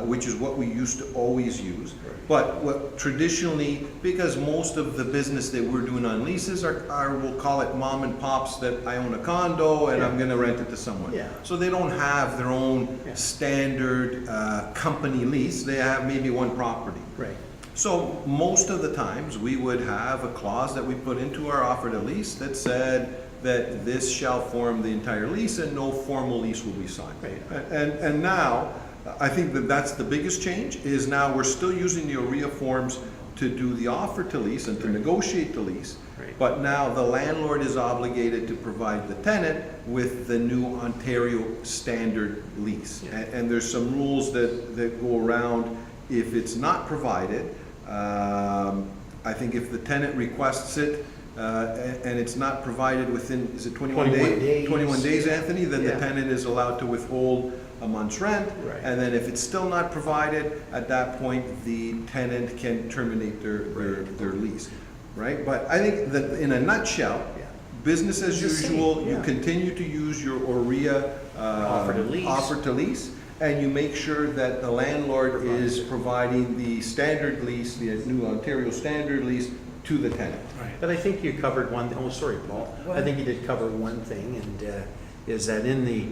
which is what we used to always use. But what traditionally, because most of the business that we're doing on leases are we'll call it mom and pops, that I own a condo and I'm gonna rent it to someone. Yeah. So they don't have their own Yeah. standard company lease, they have maybe one property. Right. So most of the times, we would have a clause that we put into our offer to lease that said that this shall form the entire lease and no formal lease will be signed. Right. And now, I think that that's the biggest change, is now we're still using the OREA forms to do the offer to lease and to negotiate the lease. Right. But now the landlord is obligated to provide the tenant with the new Ontario standard lease. Yeah. And there's some rules that go around if it's not provided. I think if the tenant requests it, and it's not provided within, is it 21 days? 21 days, Anthony, then the Yeah. tenant is allowed to withhold a month's rent. Right. And then if it's still not provided, at that point, the tenant can terminate their lease, right? But I think that in a nutshell, Yeah. business as It's the same, usual, you yeah. continue to use your OREA Offer to lease. offer to lease, and you make sure that the landlord is providing the standard lease, the new Ontario standard lease, to the tenant. But I think you covered one, oh, sorry, Paul. I think you did cover one thing, and is that in the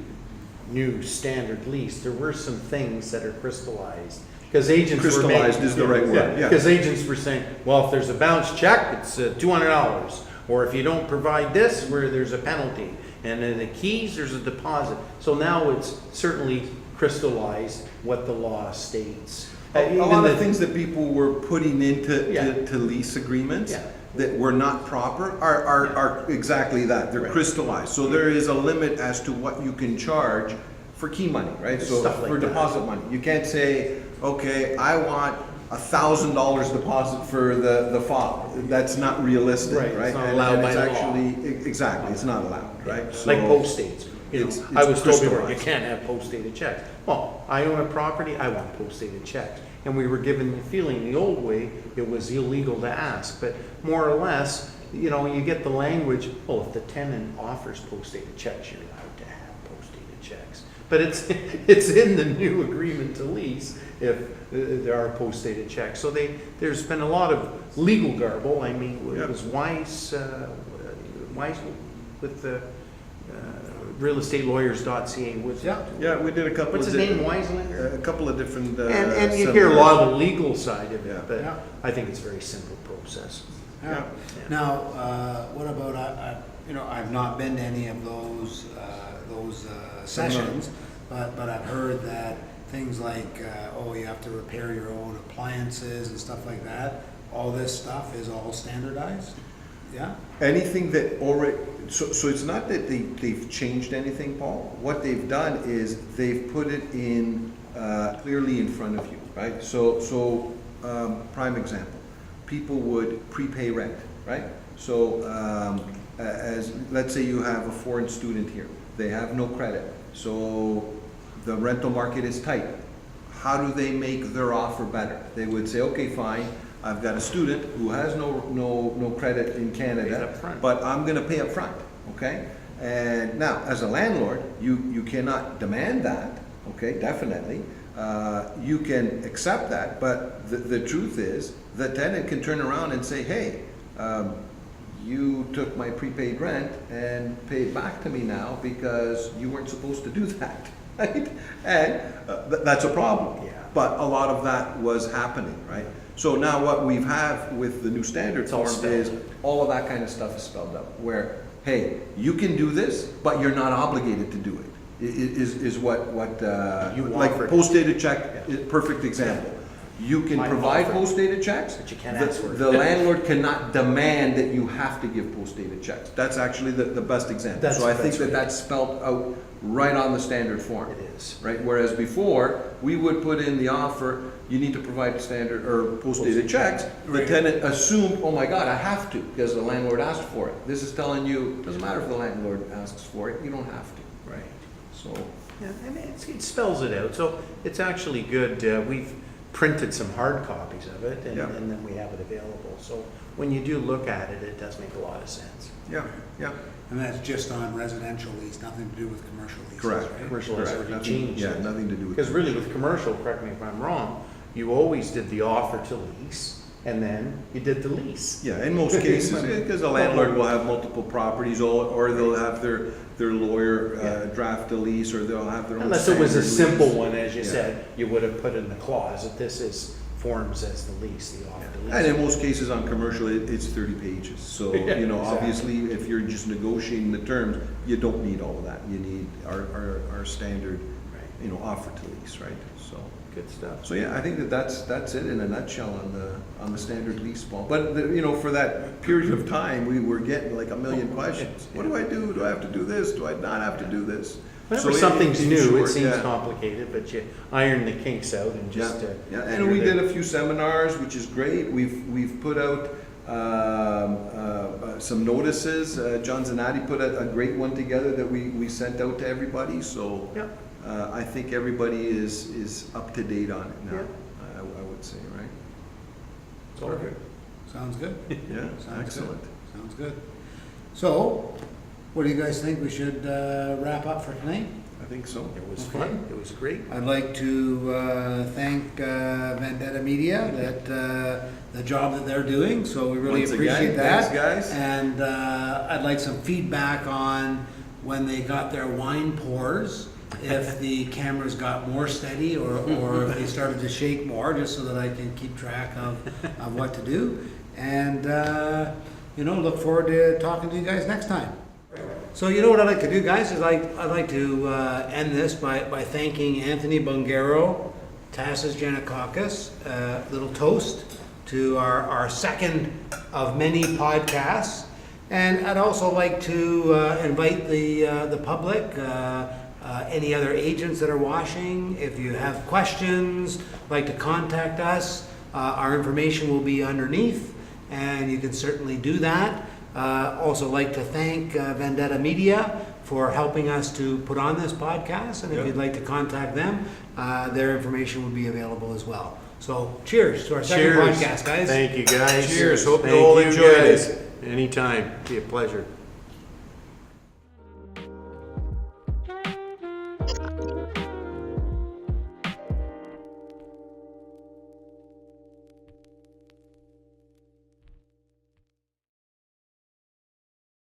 new standard lease, there were some things that are crystallized. Because agents were Crystallized is the right word, yeah. Because agents were saying, well, if there's a bounce check, it's $200. Or if you don't provide this, where there's a penalty. And in the keys, there's a deposit. So now it's certainly crystallized what the law states. A Even lot the- of things that people were putting into Yeah. to lease agreements Yeah. that were not proper are exactly that. They're Right. crystallized. So there is a limit as to what you can charge for key money, right? So Stuff like for that. deposit money. You can't say, okay, I want $1,000 deposit for the fob. That's not realistic, Right, it's right? not And- allowed and by it's law. actually, exactly, it's not allowed, right? Like So- post dates. You know, It's I was told before, you crystallized. can't have post dated checks. Well, I own a property, I want post dated checks. And we were given the feeling the old way, it was illegal to ask, but more or less, you know, you get the language, well, if the tenant offers post dated checks, you're allowed to have post dated checks. But it's in the new agreement to lease if there are post dated checks. So there's been a lot of legal garble. I mean, it was Weiss with the realestateLawyers.ca with. Yeah. Yeah, we did a couple of. What's his name, Weislinger? A couple of different. And you hear a lot of the legal side of Yeah. it, but Yeah. I think it's a very simple process. Yeah. Now, what about, you know, I've not been to any of those sessions, but I've heard that things like, oh, you have to repair your own appliances and stuff like that, all this stuff is all standardized? Yeah? Anything that already, so it's not that they've changed anything, Paul. What they've done is they've put it in, clearly in front of you, right? So, prime example, people would prepay rent, right? So, as, let's say you have a foreign student here, they have no credit, so the rental market is tight. How do they make their offer better? They would say, okay, fine, I've got a student who has no credit in Pay Canada, it up front. but I'm gonna pay up front, okay? And now, as a landlord, you cannot demand that, okay, definitely. You can accept that, but the truth is, the tenant can turn around and say, hey, you took my prepaid rent and paid back to me now because you weren't supposed to do that, right? And that's a problem. Yeah. But a lot of that was happening, right? So now what we've have with the new standard It's all form spelled is out. all of that kind of stuff is spelled out, where, hey, you can do this, but you're not obligated to do it. is what, You like offered. post-dated check, perfect example. You can Mine provide offered. post-dated checks. But you can't The- ask for it. The landlord cannot demand that you have to give post-dated checks. That's actually the best example. That's- So I think that's that right. that's spelled out right on the standard form. It is. Right, whereas before, we would put in the offer, you need to provide standard, or post-dated checks. The tenant assumed, oh my God, I have to, because the landlord asked for it. This is telling you, doesn't matter if the landlord asks for it, you don't have to. Right. So, Yeah, and it spells it out, so it's actually good. We've printed some hard copies of it, and Yeah. and then we have it available. So when you do look at it, it does make a lot of sense. yeah, yeah. And that's just on residential lease, nothing to do with commercial leases, Correct. right? Commercial has Correct. already Nothing- changed. Yeah, nothing to do with. Because really with commercial, correct me if I'm wrong, you always did the offer to lease, and then you did the lease. Yeah, in most cases, because the landlord will have multiple properties, or they'll have their lawyer Yeah. draft a lease, or they'll have their own. Unless it was a standard simple lease. one, as you Yeah. said, you would have put in the clause that this is forms as the lease, the offer to lease. And in most cases on commercial, it's 30 pages. So, Yeah, you know, exactly. obviously, if you're just negotiating the terms, you don't need all of that. You need our standard, Right. you know, offer to lease, right? So, Good stuff. so yeah, I think that's it in a nutshell on the standard lease ball. But, you know, for that period of time, we were getting like a million questions. What do I do? Do I have to do this? Do I not have to do this? Whenever So something's in new, short, it seems yeah. complicated, but you iron the kinks out and Yeah, just. yeah, and we did a few seminars, which is great. We've put out some notices. John Zanatti put a great one together that we sent out to everybody, so Yep. I think everybody is up to date on it now, Yeah. I would say, right? It's all good. Sounds good. Yeah, Sounds good. excellent. Sounds good. So, what do you guys think? We should wrap up for tonight? I think so. It was Okay. fun. It was great. I'd like to thank Vendetta Media, the job that they're doing, so we really Once again, appreciate that. thanks, guys. And I'd like some feedback on when they got their wine pours, if the cameras got more steady or if they started to shake more, just so that I can keep track of what to do. And, you know, look forward to talking to you guys next time. So you know what I'd like to do, guys, is I'd like to end this by thanking Anthony Bungaro, Tassis Janakakis, little toast to our second of many podcasts. And I'd also like to invite the public, any other agents that are washing, if you have questions, like to contact us, our information will be underneath, and you can certainly do that. Also like to thank Vendetta Media for helping us to put on this podcast, and if Yep. you'd like to contact them, their information will be available as well. So cheers to our second podcast, guys. Thank you, guys. Cheers. Hope you Thank all you, enjoyed guys. it. Anytime. Be a pleasure.